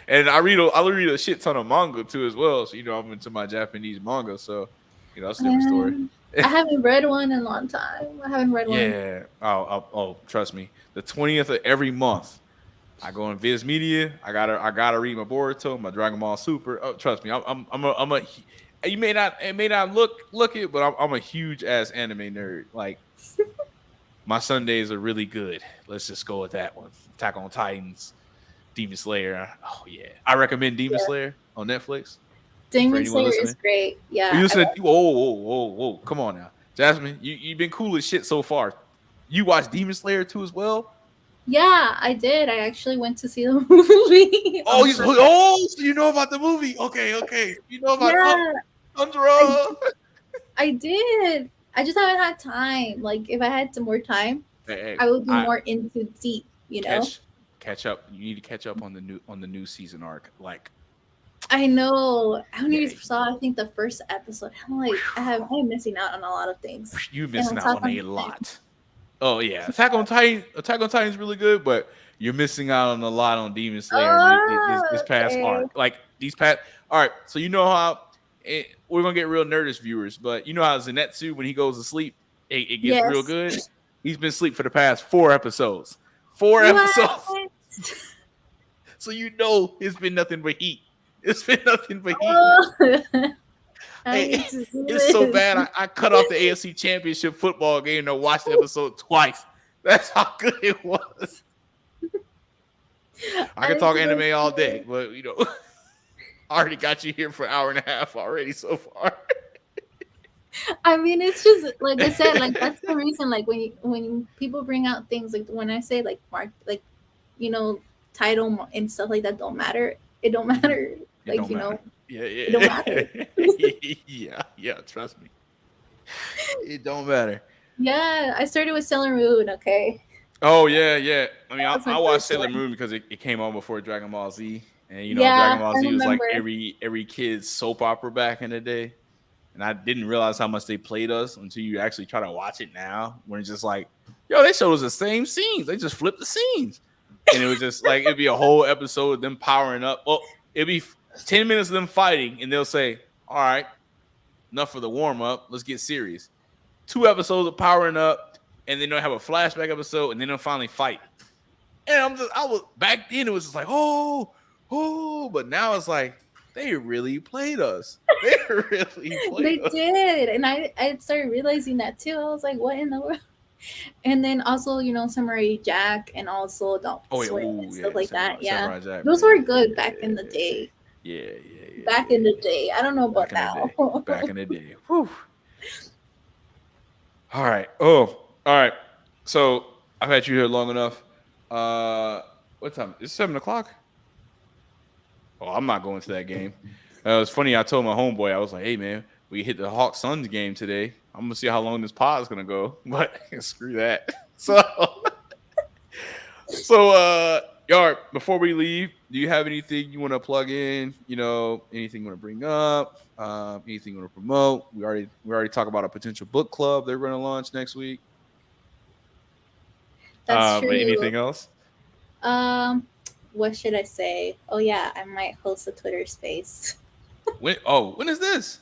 And I read a shit ton of manga too as well. So I'm into my Japanese manga. So that's a different story. Um, I haven't read one in a long time. I haven't read one. Yeah. Oh, trust me. The 20th of every month, I go in Viz Media. I gotta read my Boruto, my Dragon Ball Super. Oh, trust me, You may not look it, but I'm a huge ass anime nerd. Like my Sundays are really good. Let's just go with that one. Attack on Titans, Demon Slayer. Oh yeah, I recommend Demon Yeah. Slayer on Netflix for Demon anyone Slayer is listening. great. Are you Yeah. listening? Whoa, whoa, whoa, whoa! Come on now, Jasmine. You've been cool as shit so far. You watched Demon Slayer too as well. Yeah, I did. I actually went to see the movie Oh, on Sunday. so you know about the movie? Okay, okay. You know about Yeah, I Sandra. I did. I just haven't had time. Like if I had some more time, Hey, I would be I more into deep, you know? catch catch up. You need to catch up on the new season arc. Like, I know. I only yeah, saw I think the first episode. I'm like, I'm missing out on a lot of things. you And missing on out top on of a lot. Oh yeah, Attack on Titan is really good, but you're missing out on a lot on Demon Slayer and oh, this past okay. arc. Like these past. All right, so you know how we're gonna get real nerdish viewers, but you know how Zenetsu when he goes to sleep, it gets real Yes. good. He's been asleep for the past 4 episodes. Four What? episodes. So it's been nothing but heat. It's been nothing but heat. Oh, I Hey, need to do it's so this. bad. I cut off the AFC Championship football game to watch the episode twice. That's how good it was. I I can need talk to go anime all see day, it. but I already got you here for an hour and a half already so far. I mean, it's just like I said, like that's the reason. Like when people bring out things like when I say like mark, like you know, and stuff like that don't matter. It don't Mhm. matter. It Like don't matter. Yeah, it don't yeah, matter. yeah, yeah. Trust me, it don't matter. Yeah, I started with Sailor Moon. Okay, Oh yeah, yeah. I mean, that I, was my I watched first Sailor one. Moon because it came on before Dragon Ball Z, and Yeah, Dragon Ball I Z was like remember. every kid's soap opera back in the day. And I didn't realize how much they played us until you actually try to watch it now. When it's just like, yo, they showed us the same scenes. They just flipped the scenes, and it was just like it'd be a whole episode of them powering up. Well, it'd be 10 minutes of them fighting, and they'll say, "All right, enough for the warm up. Let's get serious." 2 episodes of powering up, and then they'll have a flashback episode, and then they'll finally fight. And I was back then. It was just like, oh, but now it's like they really played us. They really played They us. did, and I started realizing that too. I was like, what in the world? And then also, Samurai Jack and also Adult Oh yeah, Swim oh and stuff yeah, like that. Yeah, Samurai Jack, those man. were Yeah, good back in the day. yeah, yeah, yeah, Back yeah, in the yeah. day. I don't know Back about in the day, now. back in the day. Whew. All right. Oh, all right. So I've had you here long enough. What time? It's 7 o'clock. Oh, I'm not going to that game. It's funny. I told my homeboy, I was like, "Hey, man, we hit the Hawks Suns game today. I'm gonna see how long this pod is gonna go." But screw that. So, Yard, before we leave, do you have anything you want to plug in? Anything you want to bring up? Anything you want to promote? We already talked about a potential book club they're going to launch next week. That's But true. anything else? Um, what should I say? Oh yeah, I might host a Twitter space. When is this?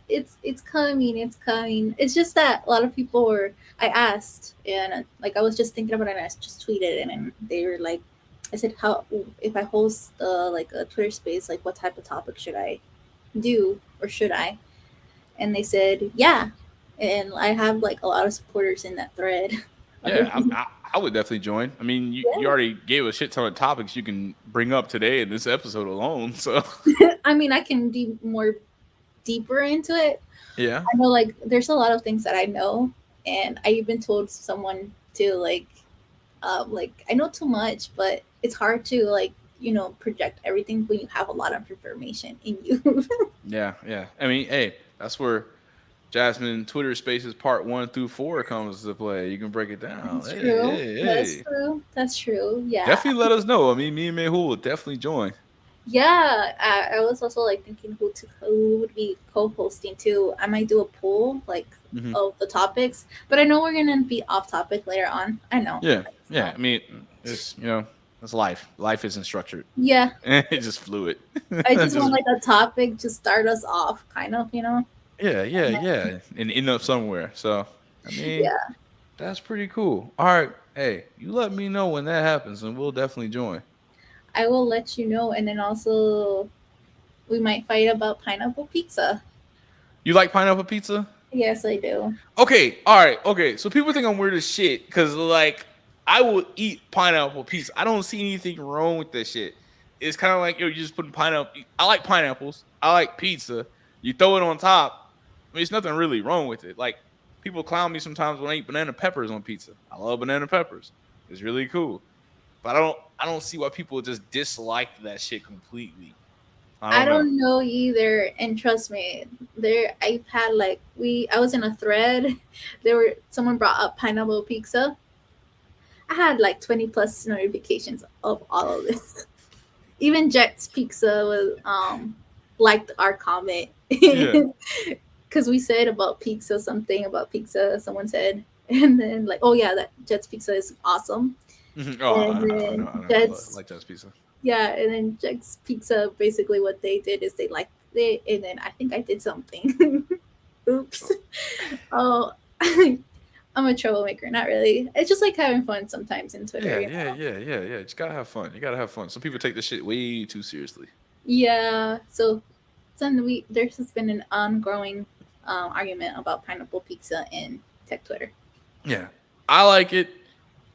It's coming. It's coming. It's just that a lot of people were. I asked, and like I was just thinking about it, and I just tweeted, and then they were like, I said, how if I host like a Twitter space, like what type of topic should I do or should I? And they said, yeah. And I have like a lot of supporters in that thread. Yeah, I would definitely join. I mean, you Yeah. already gave a shit ton of topics you can bring up today in this episode alone. So I mean, I can be more deeper into it. yeah, I know like there's a lot of things that I know, and I even told someone to like I know too much, but it's hard to like project everything when you have a lot of information in you. yeah, yeah. I mean, hey, that's where Jasmine Twitter Spaces Part 1 through 4 comes to play. You can break it down. That's Hey, true. hey, That's hey. true. That's true. Yeah. Definitely let us know. I mean, me and Mehul will definitely join. Yeah, I was also like thinking who would be co-hosting too. I might do a poll like Hmm. of the topics, but I know we're gonna be off topic later on. I know. Yeah, I just yeah. know. I mean, it's it's life. Life isn't structured. Yeah, It's just fluid. I just want Just like a topic to start us off, kind of, you know. yeah, yeah, And then, yeah, and end up somewhere. So I mean, yeah, that's pretty cool. All right, hey, you let me know when that happens, and we'll definitely join. I will let you know, and then also we might fight about pineapple pizza. You like pineapple pizza? Yes, I do. Okay, all right, okay. So people think I'm weird as shit because like I will eat pineapple pizza. I don't see anything wrong with that shit. It's kind of like you're just putting pineapple. I like pineapples. I like pizza. You throw it on top. I mean, it's nothing really wrong with it. Like people clown me sometimes when I eat banana peppers on pizza. I love banana peppers. It's really cool. But I don't see why people just dislike that shit completely. I I don't know. don't know either, and trust me, there I've had like I was in a thread. There were someone brought up pineapple pizza. I had like 20 plus notifications of all of this. Even Jet's Pizza was liked our comment Yeah. because we said about pizza something about pizza. Someone said, and then like, oh yeah, that Jet's Pizza is awesome. Mhm. Oh, And I know. then I know. I Jet's like Jazz pizza. yeah, and then Jet's Pizza basically what they did is they liked it, and then I think I did something. Oops. Oh, I'm a troublemaker. Not really. It's just like having fun sometimes in Twitter, Yeah, you yeah, know. yeah, yeah, yeah. You just gotta have fun. You gotta have fun. Some people take this shit way too seriously. Yeah. So then there's just been an ongoing argument about pineapple pizza in tech Twitter. Yeah, I like it.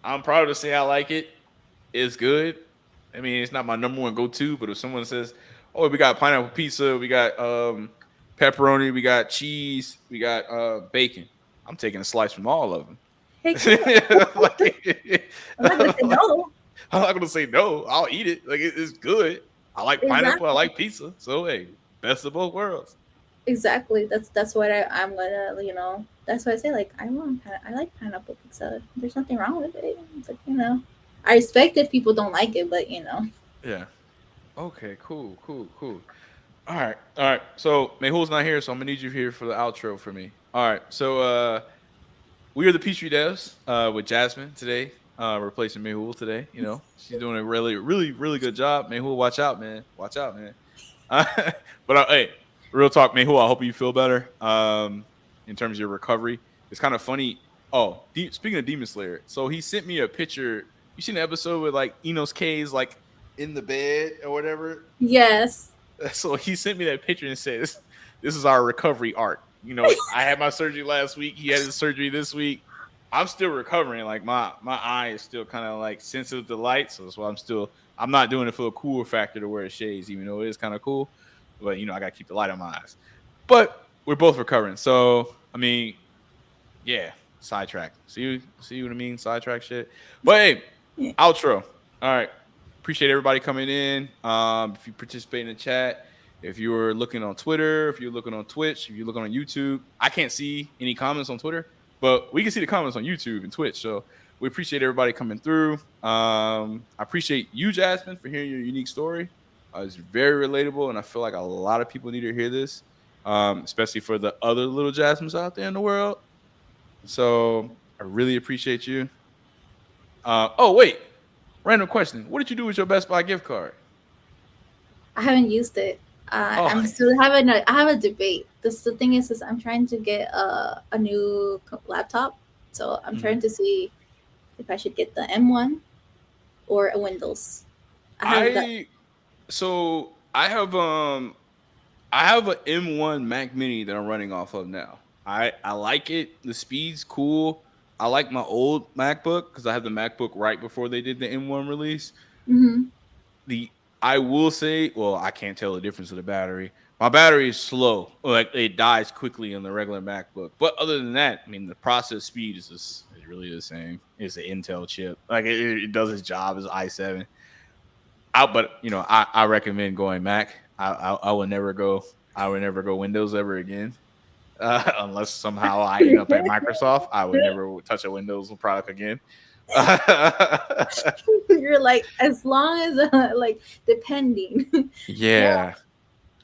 I'm proud to say I like it. It's good. I mean, it's not my number one go to, but if someone says, "Oh, we got pineapple pizza, we got pepperoni, we got cheese, we got bacon," I'm taking a slice from all of them. Heck yeah. like, I'm not gonna say no. I'm not gonna say no. I'll eat it. Like it's good. I like pineapple. I Exactly. like pizza. So hey, best of both worlds. Exactly. That's what I'm gonna That's why I say like I like pineapple pizza. There's nothing wrong with it. But I respect if people don't like it, but Yeah. Okay. Cool. Cool. Cool. All right. All right. So Mehul's not here, so I'm gonna need you here for the outro for me. All right. So we are the Peachtree Devs with Jasmine today, replacing Mehul today. She's doing a really, really, really good job. Mehul, watch out, man. Watch out, man. But hey, real talk, Mehul. I hope you feel better. In terms of your recovery, it's kind of funny. Oh, speaking of Demon Slayer, so he sent me a picture. You seen the episode with like Enos K's like in the bed or whatever? yes. So he sent me that picture and says, "This is our recovery arc." I had my surgery last week. He had his surgery this week. I'm still recovering. Like my eye is still kind of like sensitive to light, so that's why I'm not doing it for a cool factor to wear shades, even though it is kind of cool. But I gotta keep the light on my eyes. But we're both recovering, so I mean, yeah, sidetrack. See what I mean? Sidetrack shit. But hey, Yeah. outro. All right. Appreciate everybody coming in. If you participate in the chat, if you were looking on Twitter, if you're looking on Twitch, if you're looking on YouTube, I can't see any comments on Twitter, but we can see the comments on YouTube and Twitch. So we appreciate everybody coming through. I appreciate you, Jasmine, for hearing your unique story. It's very relatable, and I feel like a lot of people need to hear this, especially for the other little Jasmines out there in the world. So I really appreciate you. Oh wait, random question. What did you do with your Best Buy gift card? I haven't used it. Oh, I'm still having I have a debate. The thing is I'm trying to get a new laptop, so I'm mhm. trying to see if I should get the M1 or a Windows. I have that. I so I have a M1 Mac Mini that I'm running off of now. I like it. The speed's cool. I like my old MacBook because I have the MacBook right before they did the M1 release. Hmm. The I will say, well, I can't tell the difference of the battery. My battery is slow, like it dies quickly on the regular MacBook. But other than that, I mean, the process speed is really the same. It's an Intel chip, like it does its job as i7. But I recommend going Mac. I will never go. I would never go Windows ever again, unless somehow I end up at Microsoft. I would never touch a Windows product again. You're like, as long as like depending. Yeah. Yeah.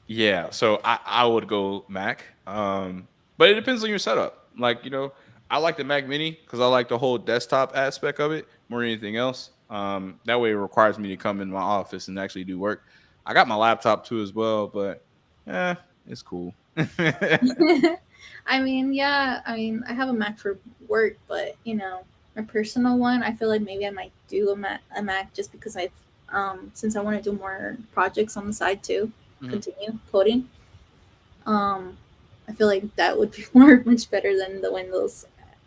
Yeah, so I would go Mac. But it depends on your setup. Like, I like the Mac Mini because I like the whole desktop aspect of it more than anything else. That way it requires me to come in my office and actually do work. I got my laptop too as well, but it's cool. I mean, yeah, I have a Mac for work, but my personal one, I feel like maybe I might do a Mac just because since I want to do more projects on the side too, Mhm. continue coding. Um, I feel like that would be more much better than the Windows.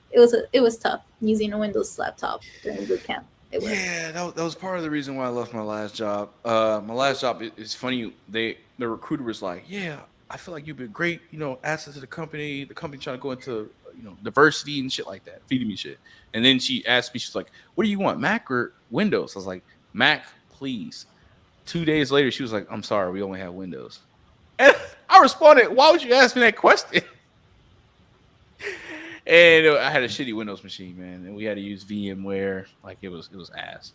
It was tough using a Windows laptop during boot camp. It was. Yeah, that was part of the reason why I left my last job. My last job is funny. The recruiter was like, "Yeah, I feel like you've been great. Asset to the company. The company trying to go into diversity and shit like that, feeding me shit." And then she asked me, she's like, "What do you want, Mac or Windows?" I was like, "Mac, please." 2 days later, she was like, "I'm sorry, we only have Windows." And I responded, "Why would you ask me that question?" And I had a shitty Windows machine, man, and we had to use VMware. Like it was ass.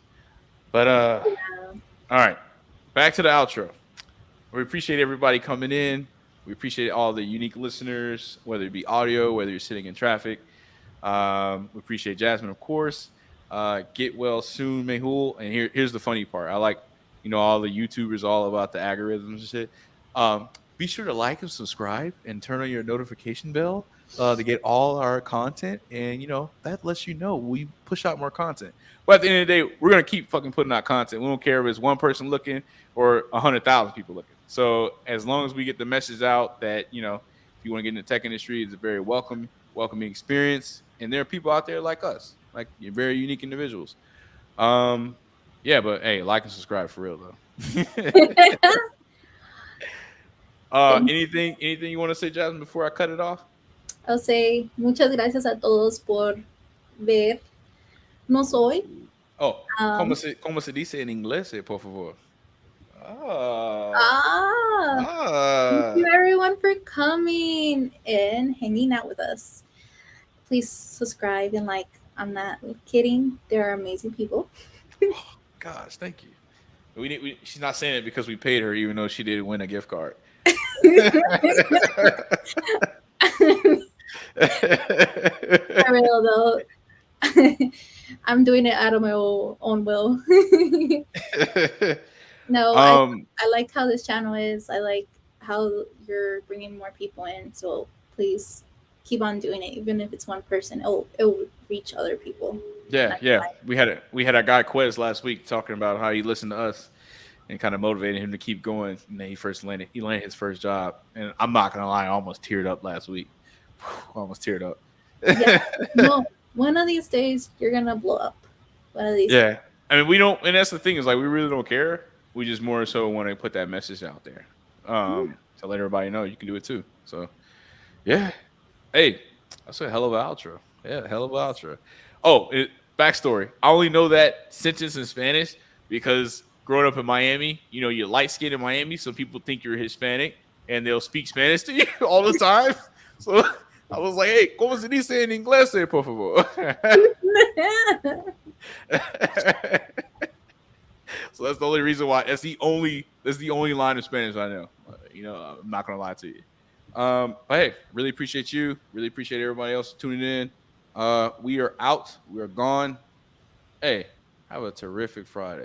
But all right, back to the outro. We appreciate everybody coming in. We appreciate all the unique listeners, whether it be audio, whether you're sitting in traffic. We appreciate Jasmine, of course. Get well soon, Mehul. And here's the funny part. I like, all the YouTubers all about the algorithms and shit. Be sure to like and subscribe and turn on your notification bell to get all our content. And that lets you know we push out more content. But at the end of the day, we're gonna keep fucking putting out content. We don't care if it's one person looking or 100,000 people looking. So as long as we get the message out that if you want to get in the tech industry, it's a very welcoming experience, and there are people out there like us, like you're very unique individuals. Um, yeah, but hey, like and subscribe for real though. Anything you want to say, Jasmine, before I cut it off? I'll say muchas gracias a todos por vernos hoy. Oh, Um, cómo se dice en inglés, por favor? Ah, ah, thank ah. you everyone for coming and hanging out with us. Please subscribe and like. I'm not kidding. They're amazing people. Gosh, thank you. She's not saying it because we paid her, even though she did win a gift card. For real though. I'm doing it out of my own will. No, I um, I like how this channel is. I like how you're bringing more people in. So please keep on doing it, even if it's one person. It'll reach other people. yeah, Not yeah. gonna lie. We had our guy Quez last week talking about how he listened to us and kind of motivated him to keep going. And then he landed his first job, and I'm not gonna lie, I almost teared up last week. Almost teared up. Yeah. No, one of these days you're gonna blow up. One of these days. Yeah, I mean we don't, and that's the thing is like we really don't care. We just more so want to put that message out there to let everybody know you can do it too. So yeah, hey, that's a hell of an outro. Yeah, hell of an outro. Oh, backstory. I only know that sentence in Spanish because growing up in Miami, you're light skinned in Miami, so people think you're Hispanic and they'll speak Spanish to you all the time. So I was like, hey, ¿cómo se dice en inglés, por favor? So that's the only reason why. That's the only line of Spanish I know. I'm not gonna lie to you. But hey, really appreciate you. Really appreciate everybody else tuning in. We are out. We are gone. Hey, have a terrific Friday.